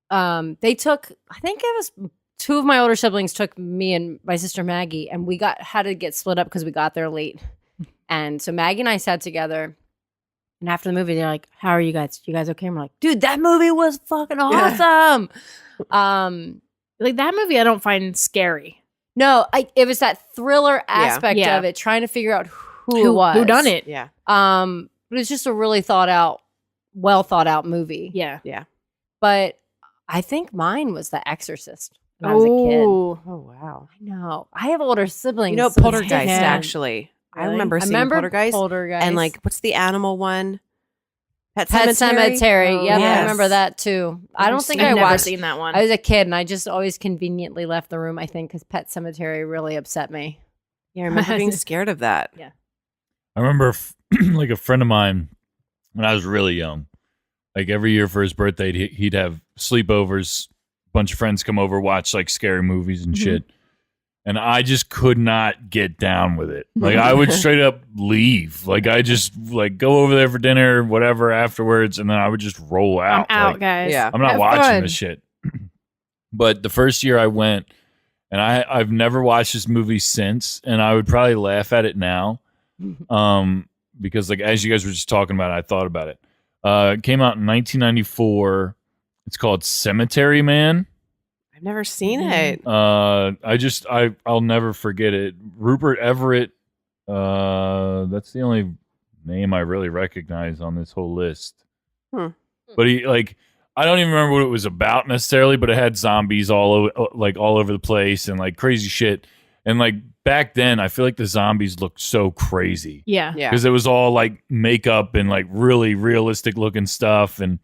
they took, I think it was two of my older siblings took me and my sister Maggie, and we had to get split up because we got there late. And so Maggie and I sat together, and after the movie, they're like, "How are you guys? You guys okay?" And we're like, "Dude, that movie was fucking awesome." Like that movie, I don't find scary. No, it was that thriller aspect Yeah. of it, trying to figure out who it was, Who done it? Yeah. But it's just a really well thought out movie. Yeah. But I think mine was The Exorcist when I was a kid. Oh, wow. I know. I have older siblings. You know, so it's Poltergeist, different. actually. I Really? remember I seeing remember Poltergeist. Poltergeist. And like, what's the animal one? Pet Cemetery. Oh, Yep, yes. I remember that too. I don't think I've I never watched. seen that one. I was a kid, and I just always conveniently left the room. I think because Pet Cemetery really upset me. Yeah, I remember being scared of that. I remember like a friend of mine when I was really young. Like every year for his birthday, he'd have sleepovers. A bunch of friends come over, watch like scary movies and shit. And I just could not get down with it. Like I would straight up leave. Like I just like go over there for dinner, whatever afterwards, and then I would just roll I'm out. out, Like, guys. Yeah. I'm not Have watching fun. this shit. But the first year I went, and I've never watched this movie since, and I would probably laugh at it now. Because like as you guys were just talking about it, I thought about it. It came out in 1994. It's called Cemetery Man. I've never seen it. I'll never forget it. Rupert Everett. That's the only name I really recognize on this whole list. But he like I don't even remember what it was about necessarily, but it had zombies all over the place and like crazy shit. And like back then, I feel like the zombies looked so crazy. Yeah. Yeah. Because it was all like makeup and like really realistic looking stuff, and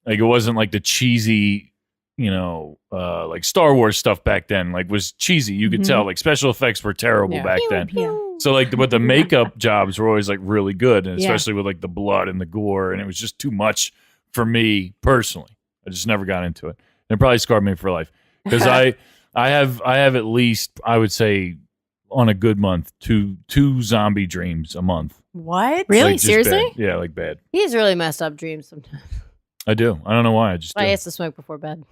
like it wasn't like the cheesy, like Star Wars stuff back then. Like was cheesy. You could tell like special effects were terrible Yeah. back then. So like, but the makeup jobs were always like really good, and especially with like the blood and the gore, and it was just too much for me personally. I just never got into it. And it probably scarred me for life because I have at least, I would say, on a good month, two zombie dreams a month. What? Really? Like, just Seriously? bad. Yeah, like bad. He has really messed up dreams sometimes. I do. I don't know why. I just do. I used to smoke before bed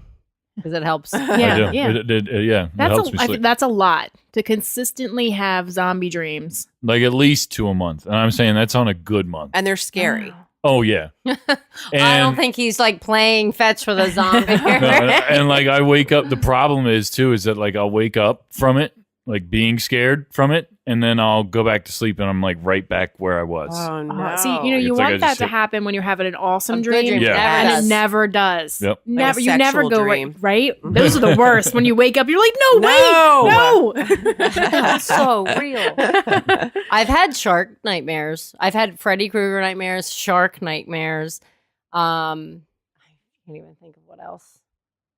because it helps. I Yeah. do. Yeah. It That's helps me I sleep. think that's a lot to consistently have zombie dreams. Like at least 2 a month. And I'm saying that's on a good month. And they're scary. Oh, yeah. I don't think he's like playing fetch with a zombie. No, and like I wake up, the problem is that like I'll wake up from it, like being scared from it, and then I'll go back to sleep and I'm like right back where I was. Oh, no. See, you It's like I want that just to hit- happen when you're having an awesome A good dream, dream Yeah. never and does. it never does. Yep. Never, Like a you never sexual go dream. right. Those are the worst. When you wake up, you're like, No. That's so real. I've had shark nightmares. I've had Freddy Krueger nightmares, shark nightmares. I can't even think of what else.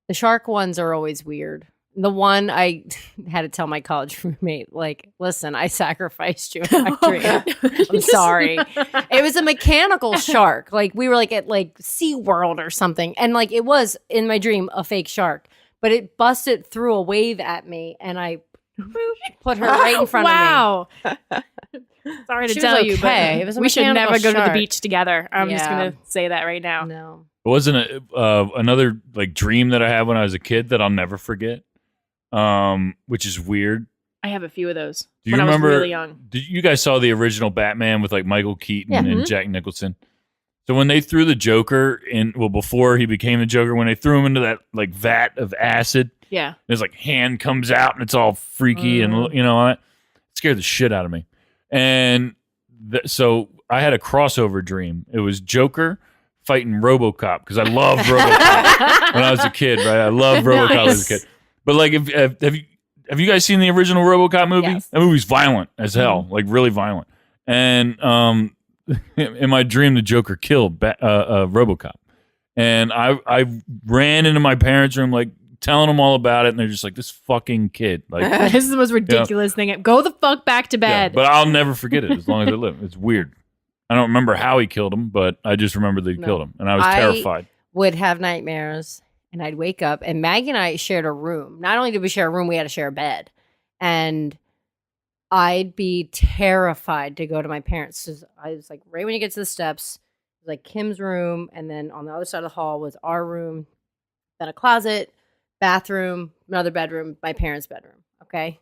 The shark ones are always weird. The one I had to tell my college roommate, like, listen, I sacrificed you in my dream. I'm sorry. It was a mechanical shark. Like we were like at like SeaWorld or something. And like it was in my dream a fake shark. But it busted through a wave at me and I put her right in front of me. Wow. Sorry to She was tell you, okay. but It was a we should mechanical never go to the shark. beach together. I'm just Yeah. gonna say that right now. No. It wasn't another like dream that I had when I was a kid that I'll never forget, which is weird. I have a few of those. Do you when remember? I was really young. Did you guys saw the original Batman with like Michael Keaton Yeah. and Jack Nicholson? So when they threw the Joker in, well, before he became the Joker, when they threw him into that like vat of acid, Yeah. his like hand comes out and it's all freaky and it scared the shit out of me. And so I had a crossover dream. It was Joker fighting RoboCop because I loved RoboCop when I was a kid. Right, I loved RoboCop as a kid. But like, have you guys seen the original RoboCop movie? Yes. That movie's violent as hell, like really violent. And in my dream, the Joker killed RoboCop, and I ran into my parents' room like telling them all about it, and they're just like, "This fucking kid!" Like, This is the most ridiculous thing. Go the fuck back to yeah, bed. but I'll never forget it as long as I live. It's weird. I don't remember how he killed him, but I just remember that he killed him, and I was terrified. Would have nightmares and I'd wake up and Maggie and I shared a room. Not only did we share a room, we had to share a bed. And I'd be terrified to go to my parents. 'Cause I was like, right when you get to the steps, it was like Kim's room, and then on the other side of the hall was our room, then a closet, bathroom, another bedroom, my parents' bedroom. Okay,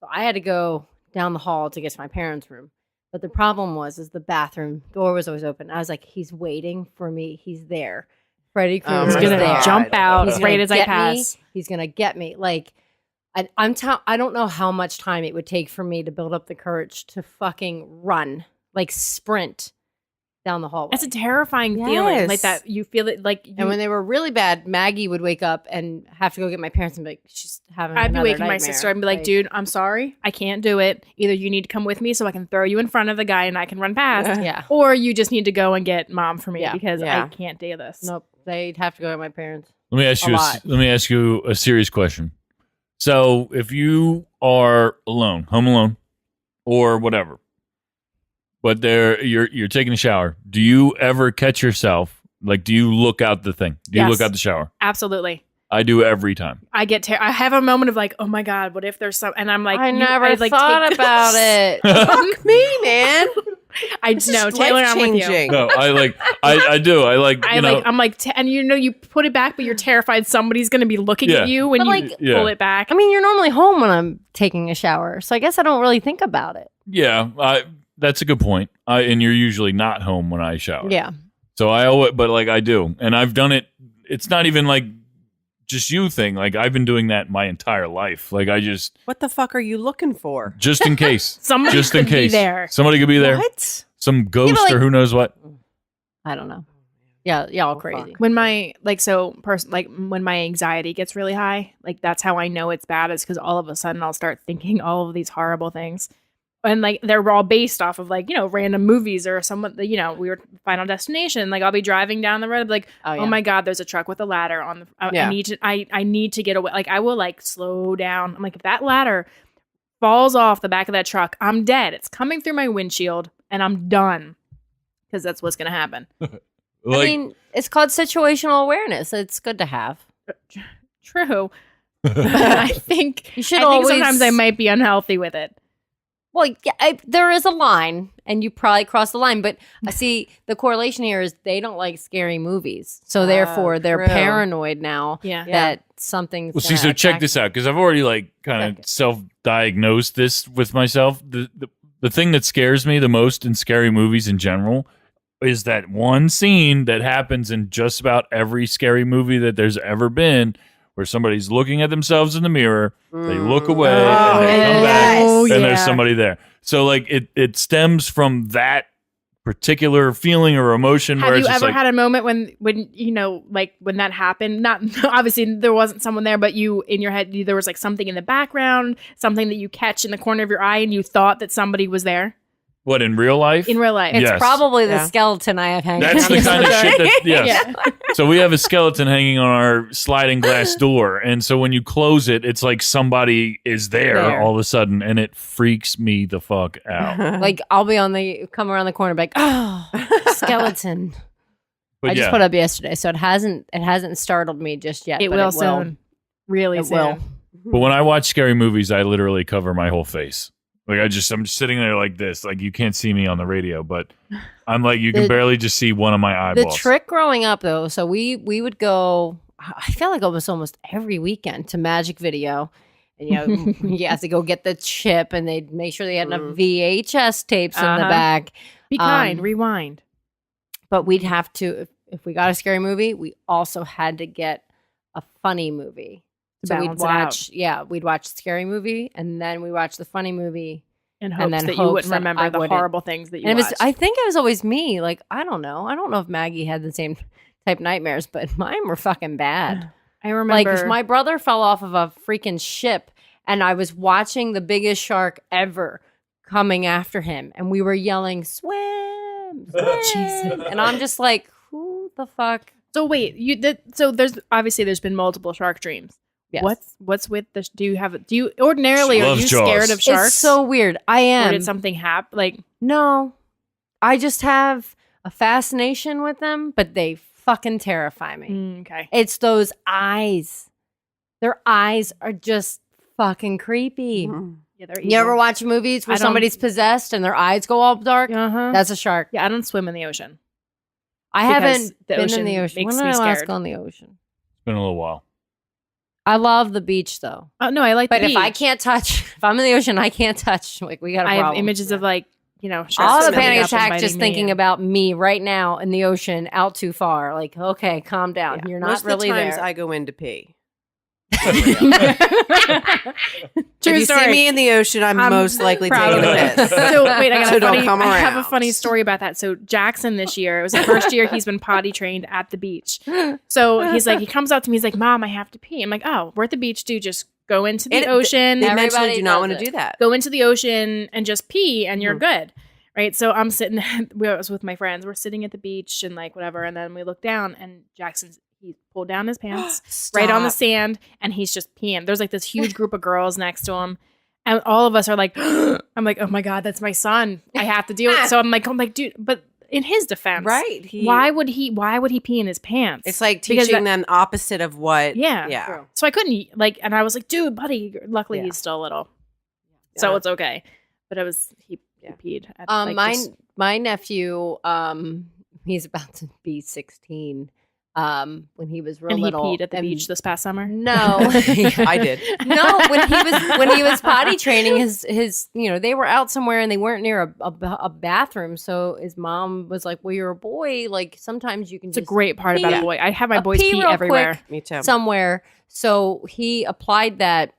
so I had to go down the hall to get to my parents' room. But the problem is the bathroom door was always open. I was like, he's waiting for me. He's there. Freddy Krueger's He's gonna there. jump out He's right gonna as I get pass. me. He's gonna get me. Like, I don't know how much time it would take for me to build up the courage to fucking run, like sprint down the hallway. It's a terrifying feeling, like that. You feel it, like. And when they were really bad, Maggie would wake up and have to go get my parents and be like, she's having. I'd be another waking my nightmare. sister. I'd be like, dude, I'm sorry, I can't do it. Either you need to come with me so I can throw you in front of the guy and I can run past, Yeah. or you just need to go and get mom for me Yeah. because Yeah. I can't do this. Nope. They'd have to go to my parents. Let me ask A you. lot. Let me ask you a serious question. So, if you are alone, home alone, or whatever, but you're taking a shower, do you ever catch yourself? Like, do you look out the thing? Do you Yes. look out the shower? Absolutely. I do every time. I have a moment of like, oh my god, what if there's some? And I'm like, I never I'd, like, thought take- about it. Fuck me, man. I This is know, Taylor, I'm with you. life-changing. No, I do. I like, I you know, like, I'm like, and you put it back, but you're terrified somebody's going to be looking Yeah. at you when But, you like- Yeah. pull it back. I mean, you're normally home when I'm taking a shower, so I guess I don't really think about it. yeah, that's a good point. And you're usually not home when I shower. Yeah. So I owe it, but like I do. And I've done it. It's not even like just you thing. Like I've been doing that my entire life. Like I just What the fuck are you looking for? just in case. Somebody just in could be case. there. Somebody could be there. What? Some ghost like- or who knows what. I don't know. Yeah, y'all Oh, crazy. fuck. When my when my anxiety gets really high, like that's how I know it's bad, is because all of a sudden I'll start thinking all of these horrible things. And like they're all based off of like, random movies or someone, we were Final Destination. Like I'll be driving down the road, like, Oh, yeah. oh my God, there's a truck with a ladder on the, Yeah. I need to get away. Like I will like slow down. I'm like, if that ladder falls off the back of that truck, I'm dead. It's coming through my windshield and I'm done. Because that's what's going to happen. Like, I mean, it's called situational awareness. It's good to have. True. But I think, You should I think always. sometimes I might be unhealthy with it. Well, yeah, there is a line, and you probably cross the line. But I see the correlation here is they don't like scary movies, so therefore they're true. paranoid now Yeah. that something's. well, see, gonna so check attack this out because I've already like kind of self-diagnosed this with myself. The thing that scares me the most in scary movies in general is that one scene that happens in just about every scary movie that there's ever been, where somebody's looking at themselves in the mirror, they look away, and they come back, Oh, and yeah. there's somebody there. So like it stems from that particular feeling or emotion. Have where you it's just ever like, had a moment when like when that happened? Not obviously there wasn't someone there, but you in your head there was like something in the background, something that you catch in the corner of your eye, and you thought that somebody was there what in real life? in real life. It's Yes. probably the Yeah. skeleton I have hanging. That's on the the kind of door. shit that yes. Yeah. So we have a skeleton hanging on our sliding glass door, and so when you close it, it's like somebody is there all of a sudden, and it freaks me the fuck out. Like I'll be come around the corner, be like, oh, skeleton. But I just yeah, put up yesterday, so it hasn't startled me just yet. It but will soon. Really It soon. will. but when I watch scary movies, I literally cover my whole face. Like I'm just sitting there like this. Like you can't see me on the radio, but I'm like you can The- barely just see one of my The eyeballs. trick growing up, though, so we would go. I feel like almost every weekend to Magic Video, and you have to go get the chip, and they'd make sure they had enough VHS tapes in the Uh-huh. back. Be kind. Um, Rewind. But we'd have to, if we got a scary movie, we also had to get a funny movie. To So we'd balance it out. watch, we'd watch the scary movie, and then we watch the funny movie. In and hopes then that you hopes wouldn't that remember I the wouldn't. horrible things that you And it was, watched. I think it was always me. Like, I don't know if Maggie had the same type nightmares, but mine were fucking bad. I remember. Like, my brother fell off of a freaking ship, and I was watching the biggest shark ever coming after him, and we were yelling, "Swim, swim!" Jesus. And I'm just like, who the fuck? So wait, so there's been multiple shark dreams. Yes. What's with this? Do you ordinarily She are loves you Jaws. scared of sharks? It's so weird. I or am. did something happen? Like No, I just have a fascination with them, but they fucking terrify me. okay, It's those eyes. Their eyes are just fucking creepy. Mhm. Yeah, they're You ever watch movies where I don't- somebody's possessed and their eyes go all dark? Uh-huh. That's a shark. Yeah, I don't swim in the ocean. I Because haven't the been in ocean the ocean. makes When me did I last scared. go in the ocean? It's been a little while. I love the beach though. Oh no, I like. But the if I beach. can't touch, if I'm in the ocean, I can't touch. Like we got a I problem. have images of like sharks I'll have a swimming panic up and attack biting just me thinking and- about me right now in the ocean, out too far. Like, okay, calm down. Yeah. You're not Most really of the times there. I go in to pee. True If you story. see me in the ocean, I'm most likely proud taking of a it. piss. So wait, I got So a don't funny. come I have a around. funny story about that. So Jackson this year, it was the first year he's been potty trained at the beach. So he's like, he comes up to me, he's like, "Mom, I have to pee." I'm like, "Oh, we're at the beach, dude. Just go into the ocean. They Everybody mentioned do not does want to it. do that. Go into the ocean and just pee, and you're good." Right. So I'm sitting. I was with my friends. We're sitting at the beach and like whatever, and then we look down, and he pulled down his pants. Right on the Stop. sand, and he's just peeing. There's like this huge group of girls next to him, and all of us are like, I'm like, oh my god, that's my son. I have to deal with it. So I'm like, dude, but in his defense, Right. why would he pee in his pants? It's like Because teaching them opposite of what. Yeah. Yeah. So I couldn't and I was like, dude, buddy. Luckily, Yeah. he's still little, so Yeah. it's okay. But it was he peed. At, My nephew, he's about to be 16. When he was real and he little, peed at the and- beach this past summer. No, I did. No, when he was potty training, his they were out somewhere and they weren't near a bathroom. So his mom was like, "Well, you're a boy. Like sometimes you can." It's a just great part about pee- a boy. I have my boys pee pee real everywhere. quick. Me too. somewhere." So he applied that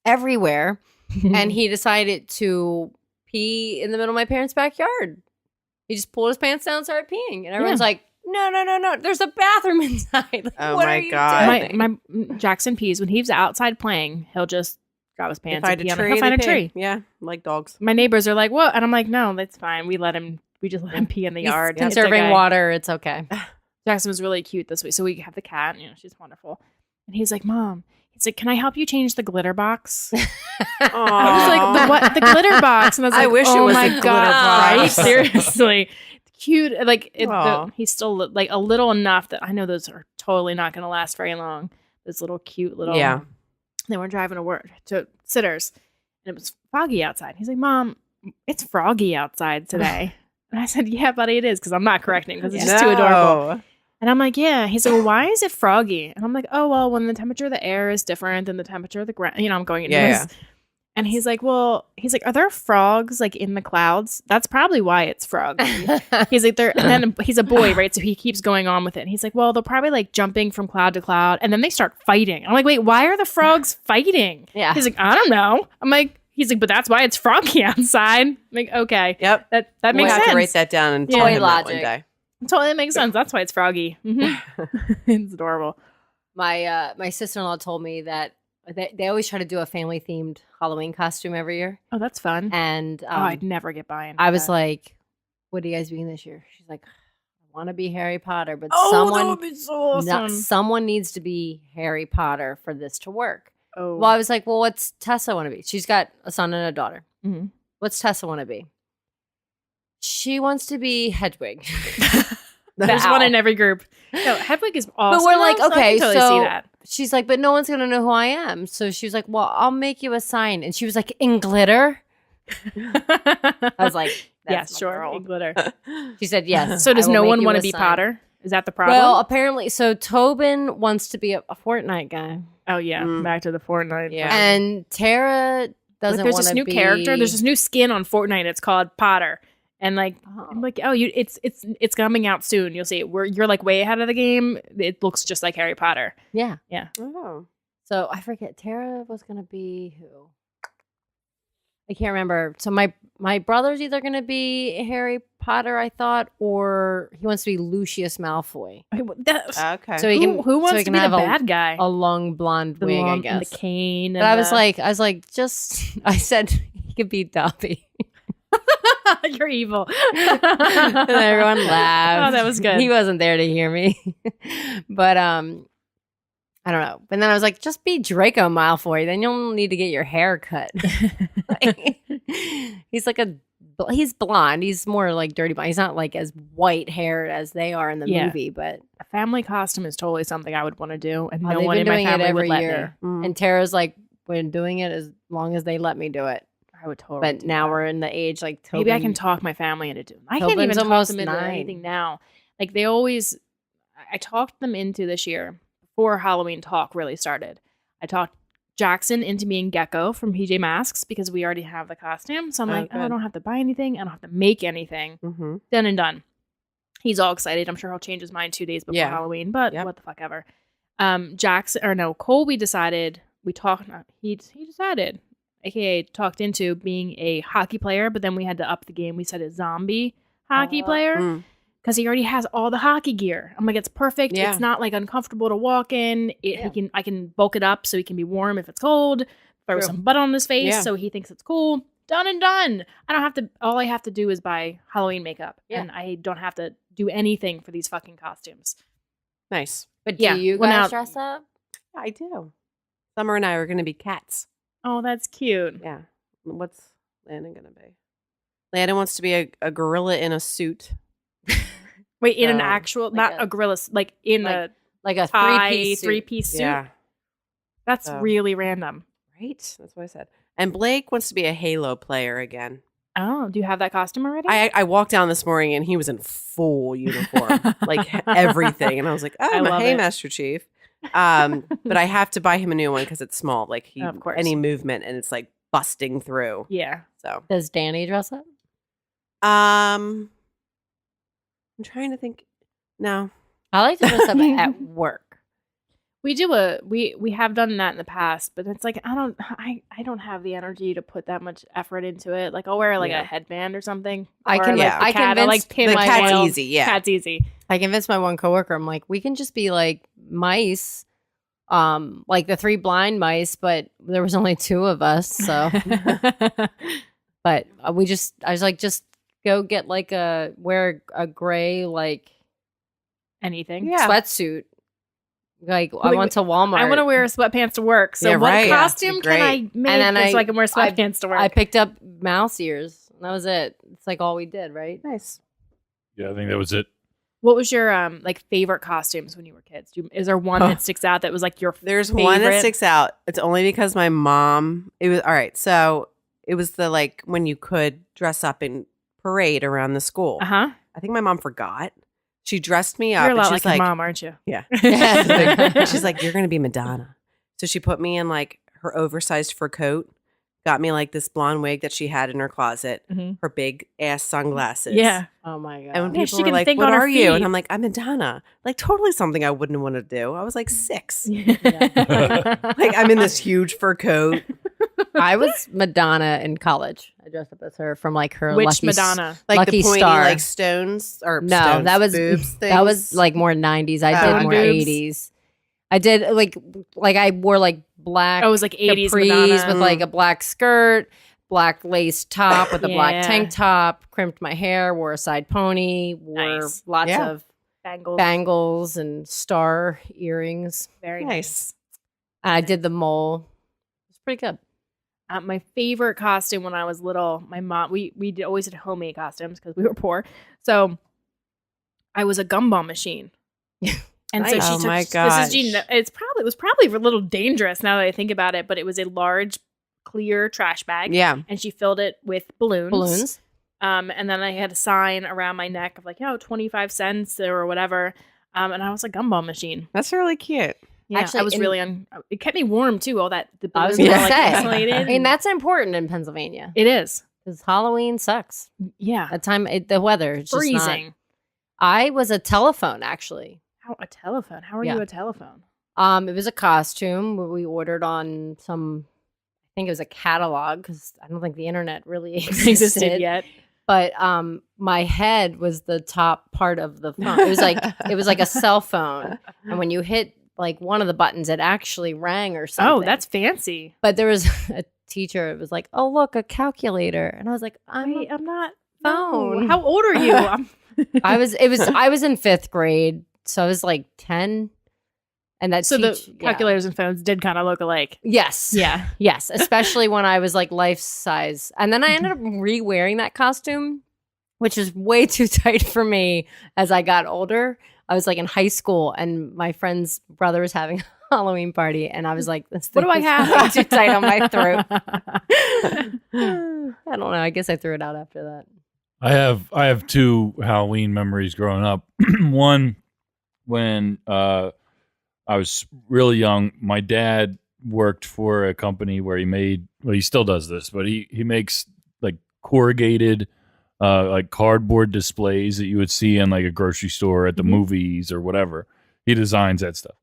everywhere, and he decided to pee in the middle of my parents' backyard. He just pulled his pants down and started peeing, and everyone's like, No. There's a bathroom inside. Like, Oh what my are you God. doing? my Jackson pees when he's outside playing. He'll just grab his pants Find and a pee on it. tree. He'll find a they tree. pee. Yeah, like dogs. My neighbors are like, "What?" And I'm like, "No, that's fine. We just let him pee in the He's yard. It's conserving okay." water. It's okay. Jackson was really cute this week. So we have the cat. She's wonderful. And he's like, "Mom." He's like, "Can I help you change the glitter box?" I was like, "The what? The glitter box?" And I was like, I wish it "Oh was my a glitter god, box." seriously." Cute, like Aw. he's still like a little enough that I know those are totally not going to last very long. Those little cute little. Yeah. Then we're driving to Sitters, and it was foggy outside. He's like, "Mom, it's froggy outside today." And I said, "Yeah, buddy, it is," because I'm not correcting because it's just too adorable. No. And I'm like, "Yeah." He's like, "Well, why is it froggy?" And I'm like, "Oh, well, when the temperature of the air is different than the temperature of the ground." I'm going into Yeah, this. And he's like, "Are there frogs like in the clouds? That's probably why it's froggy." He's like, and then he's a boy, right? So he keeps going on with it. And he's like, "Well, they're probably like jumping from cloud to cloud, and then they start fighting." I'm like, "Wait, why are the frogs fighting?" Yeah. He's like, "I don't know." He's like, "But that's why it's froggy outside." I'm like, okay, Yep. that We'll makes have sense. to write that down and Yeah. tell Toy him that one logic. day. Totally makes sense. That's why it's froggy. Mhm. It's adorable. My sister-in-law told me that they always try to do a family themed Halloween costume every year, Oh, that's fun. and I'd never get by. I was like, "What are you guys being this year?" She's like, "I want to be Harry Potter, but "Oh, that someone would be so awesome." someone needs to be Harry Potter for this to work." Oh, Well, I was like, "Well, what's Tessa want to be?" She's got a son and a daughter. Mhm. What's Tessa want to be? She wants to be Hedwig. there's The one owl. in every group. No, Hedwig is awesome. we're like, though, I can okay, totally so- see that. She's like, "But no one's gonna know who I am." So she was like, "Well, I'll make you a sign." And she was like, "In glitter." I was like, "Yes, "That's my sure, girl." in glitter." She said, "Yes." So does I will no make one you want a to be sign. Potter? Is that the problem? Well, apparently, so Tobin wants to be a Fortnite guy, oh yeah, Mm. back to the Fortnite. Yeah. and Tara Like, doesn't there's want this to new be character. There's this new skin on Fortnite. It's called Potter, and like, Oh. I'm like, it's coming out soon. You'll see it. You're like way ahead of the game. It looks just like Harry Potter. Yeah. Oh. So I forget. Tara was gonna be who? I can't remember. So my brother's either gonna be Harry Potter, I thought, or he wants to be Lucius Malfoy. Okay. So he can who wants so he to can be the have bad guy? a long blonde wig, I and guess. the cane. But I was like, just I said he could be Dobby. "You're evil." And everyone laughed. Oh, that was good. He wasn't there to hear me. But I don't know. But then I was like, just be Draco Malfoy. Then you'll need to get your hair cut. He's blonde. He's more like dirty blonde. He's not like as white haired as they are in the Yeah. movie. But A family costume is totally something I would want to do, and oh, no they've one been in my doing it family every would let year. Mm. And Tara's like been doing it as long as they let me do it. I would totally. But do now that. we're in the age like Tobin. Maybe I can talk my family into doing. I can't Tobin's even talk almost them into 9. anything now. Like they always, I talked them into this year before Halloween talk really started. I talked Jackson into being Gecko from PJ Masks because we already have the costume. So I'm like, oh, I good. don't have to buy anything. I don't have to make anything. Mm-hmm. Done and done. He's all excited. I'm sure he'll change his mind 2 days before Yeah. Halloween, but Yep. what the fuck ever. Colby decided he decided, aka talked into being a hockey player, but then we had to up the game. We said a zombie hockey player Mm. because he already has all the hockey gear. I'm like, it's perfect. Yeah. It's not like uncomfortable to walk in. I can bulk it up so he can be warm if it's cold. Throw True. some butt on his face Yeah. so he thinks it's cool. Done and done. I don't have to. All I have to do is buy Halloween makeup, Yeah. and I don't have to do anything for these fucking costumes. Nice. But Yeah, do you well, guys now- dress up? I do. Summer and I are going to be cats. Oh, that's cute. Yeah. What's Landon going to be? Landon wants to be a gorilla in a suit. Wait, in an So, actual, like not a- a gorilla, like in like a Like a tie, three-piece suit. three-piece suit. Yeah. That's So- really random. Right? That's what I said. And Blake wants to be a Halo player again. Oh, do you have that costume already? I walked down this morning and he was in full uniform, like everything. And I was like, oh, I love hey, it. Master Chief. But I have to buy him a new one because it's small. Like Of course. any movement and it's like busting through. Yeah. So Does Danny dress up? I'm trying to think. No. I like to dress up at work. We do we have done that in the past, but it's like I don't have the energy to put that much effort into it. Like I'll wear like Yeah. a headband or something. I Or, can- like, yeah. a I cat. I convinced like pin The my cat's nails. easy. Yeah. Cat's easy. I convinced my one coworker, I'm like, we can just be like mice, like the 3 blind mice, but there was only 2 of us. So, but I was like, just go get like wear a gray, like Anything. Yeah. sweatsuit. Like I Wait, went to Walmart. I want to wear sweatpants to work. So Yeah, what right. Yeah, costume great. can I make And then so I can wear sweatpants to work? I picked up mouse ears. And that was it. It's like all we did, right? Nice. Yeah, I think that was it. What was your like favorite costumes when you were kids? Is there one that sticks out that was like your There's favorite? one that sticks out. It's only because my mom, it was all right. So it was the like when you could dress up and parade around the school. Uh-huh. I think my mom forgot. She dressed me up. You're a and lot she's like your mom, aren't you? Yeah. She's like, you're going to be Madonna. So she put me in like her oversized fur coat, got me like this blonde wig that she had in her closet, Mhm. her big ass sunglasses. Yeah. Oh my god. And when Yeah, people she were can like, think what on her are you? And feet. I'm like, I'm Madonna. Like totally something I wouldn't want to do. I was like 6. Like I'm in this huge fur coat. I was Madonna in college. I dressed up as her from like her Which lucky Madonna? Like Lucky the pointy star. like stones or No, stones, that was boobs that was things. like more 90s. I Oh, did more boobs. 80s. I did like I wore like black Oh, it was like 80s capris Madonna. with like a black skirt, black lace top with a Yeah. black tank top, crimped my hair, wore a side pony, wore Nice. lots Yeah. of Bangles. bangles and star earrings. Very nice. I did the mole. It's pretty good. My favorite costume when I was little, my mom, always did homemade costumes because we were poor. So I was a gumball machine. And so Nice. she Oh took, my this gosh. is Gina. It was probably a little dangerous now that I think about it, but it was a large clear trash bag. Yeah. And she filled it with balloons. Balloons. And then I had a sign around my neck of like, 25 cents or whatever. And I was a gumball machine. That's really cute. Yeah, Actually, I was in- really it kept me warm too. All that the I was balloons gonna were, like, say. insulated. I mean, that's important in Pennsylvania it is. because Halloween sucks. Yeah, That time, the weather is just not- freezing. I was a telephone actually. How a telephone? How are Yeah. you a telephone? It was a costume we ordered on some. I think it was a catalog because I don't think the internet really existed yet? But my head was the top part of the phone. It was like a cell phone, and when you hit like one of the buttons, it actually rang or something. Oh, that's fancy. But there was a teacher. It was like, oh look, a calculator, and I was like, I'm not. phone. No. How old are you? I was in 5th grade, so I was like 10, and that So the yeah. calculators and phones did kind of look alike. Yes. Yeah. Yes. Especially when I was like life size. And then I ended up re wearing that costume, which is way too tight for me as I got older. I was like in high school and my friend's brother was having Halloween party, and I was like, "This What do I thing is have? too tight on my throat." I don't know. I guess I threw it out after that. I have two Halloween memories growing up. One, when I was really young, my dad worked for a company where he still does this, but he makes like corrugated like cardboard displays that you would see in like a grocery store at the movies or whatever. He designs that stuff.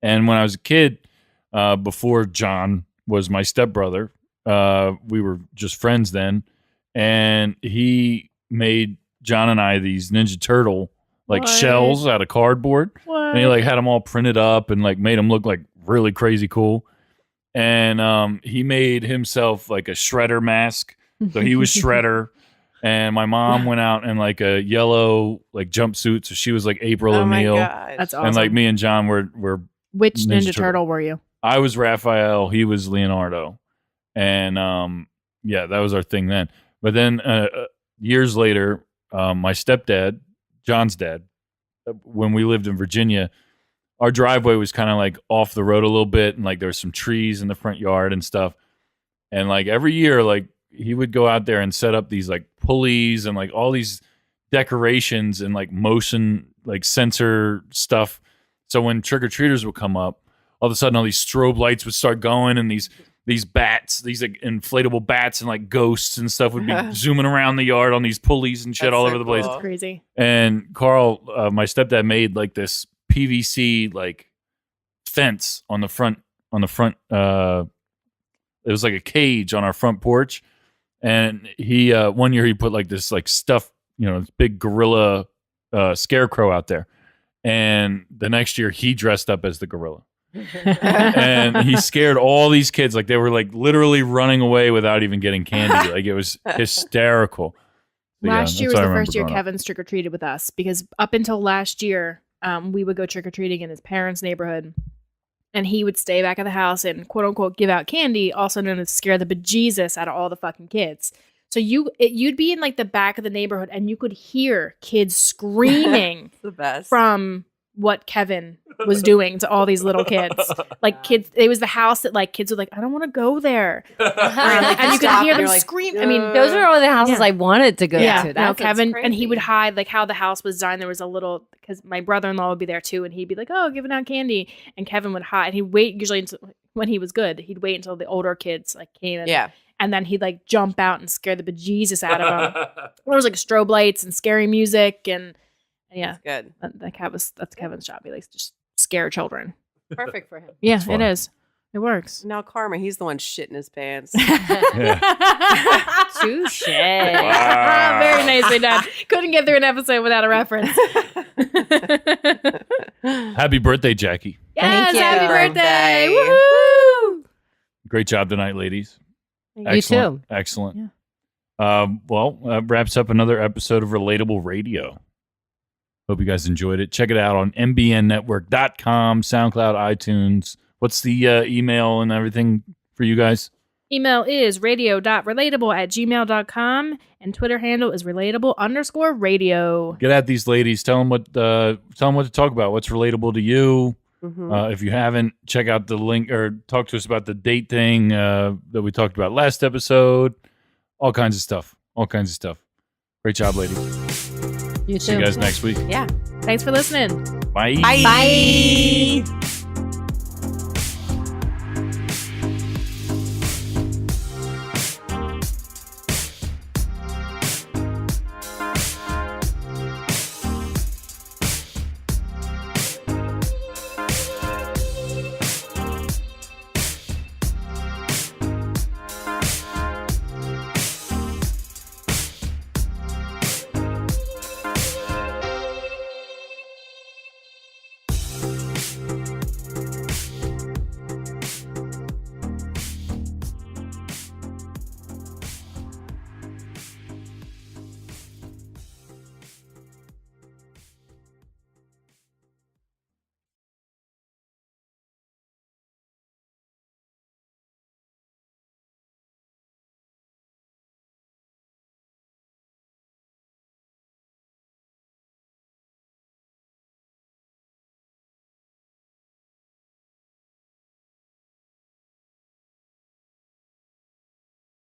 And when I was a kid, before John was my stepbrother, we were just friends then, and he made John and I these Ninja Turtle like What? shells out of cardboard. What? And he like had them all printed up and like made them look like really crazy cool. And he made himself like a Shredder mask. So he was Shredder. And my mom went out in like a yellow like jumpsuit. So she was like April Oh my O'Neil. gosh. That's awesome. And like me and John were Which Ninja Ninja Turtle. Turtle were you? I was Raphael, he was Leonardo. And yeah, that was our thing then. But then years later, my stepdad, John's dad, when we lived in Virginia, our driveway was kind of like off the road a little bit, and like there was some trees in the front yard and stuff. And like every year, like he would go out there and set up these like pulleys and like all these decorations and like motion like sensor stuff. So when trick-or-treaters would come up, all of a sudden all these strobe lights would start going, and these bats, these like inflatable bats and like ghosts and stuff would be zooming around the yard on these pulleys and shit That's all so over the place. cool. Crazy. And Carl, my stepdad, made like this PVC like fence on the front. It was like a cage on our front porch, and he one year he put like this like stuffed, this big gorilla scarecrow out there, and the next year he dressed up as the gorilla. And he scared all these kids, like they were like literally running away without even getting candy. Like it was hysterical. But Last yeah, year that's was what I the first year remember growing up. Kevin's trick or treated with us, because up until last year, we would go trick or treating in his parents' neighborhood, and he would stay back at the house and quote unquote give out candy, also known as scare the bejesus out of all the fucking kids. So you'd be in like the back of the neighborhood, and you could hear kids screaming It's the best. from what Kevin was doing to all these little kids. Like kids, it was the house that like kids were like, I don't want to go there. And you could stop hear and them you're like, scream. "Ugh." I mean, Those are all the houses Yeah. I wanted to go yeah, to. no, That's Kevin, and he crazy. would hide like how the house was designed. There was a little, because my brother-in-law would be there too, and he'd be like, "Oh, giving out candy," and Kevin would hide. He'd wait usually until when he was good. He'd wait until the older kids like came in, Yeah. and then he'd like jump out and scare the bejesus out of them. There was like strobe lights and scary music, and yeah, Good. that's Kevin's job. He likes to just scare children. Perfect for him. Yeah, That's it fun. is. It works. Now Karma, he's the one shitting his pants. Touche. Very nicely done. Couldn't get through an episode without a reference. Happy birthday, Jackie. Yes, you. happy birthday. Birthday. Woohoo! Great job tonight, ladies. You too. Excellent. Well, that wraps up another episode of Relatable Radio. Hope you guys enjoyed it. Check it out on mbnnetwork.com, SoundCloud, iTunes. What's the email and everything for you guys? Email is radio.relatable@gmail.com, and Twitter handle is relatable_radio. Get at these ladies. Tell them what to talk about. What's relatable to you? Mhm. If you haven't, check out the link or talk to us about the date thing that we talked about last episode. All kinds of stuff. Great job, ladies. You See you too. guys next week. Yeah. Thanks for listening. Bye. Bye. Bye.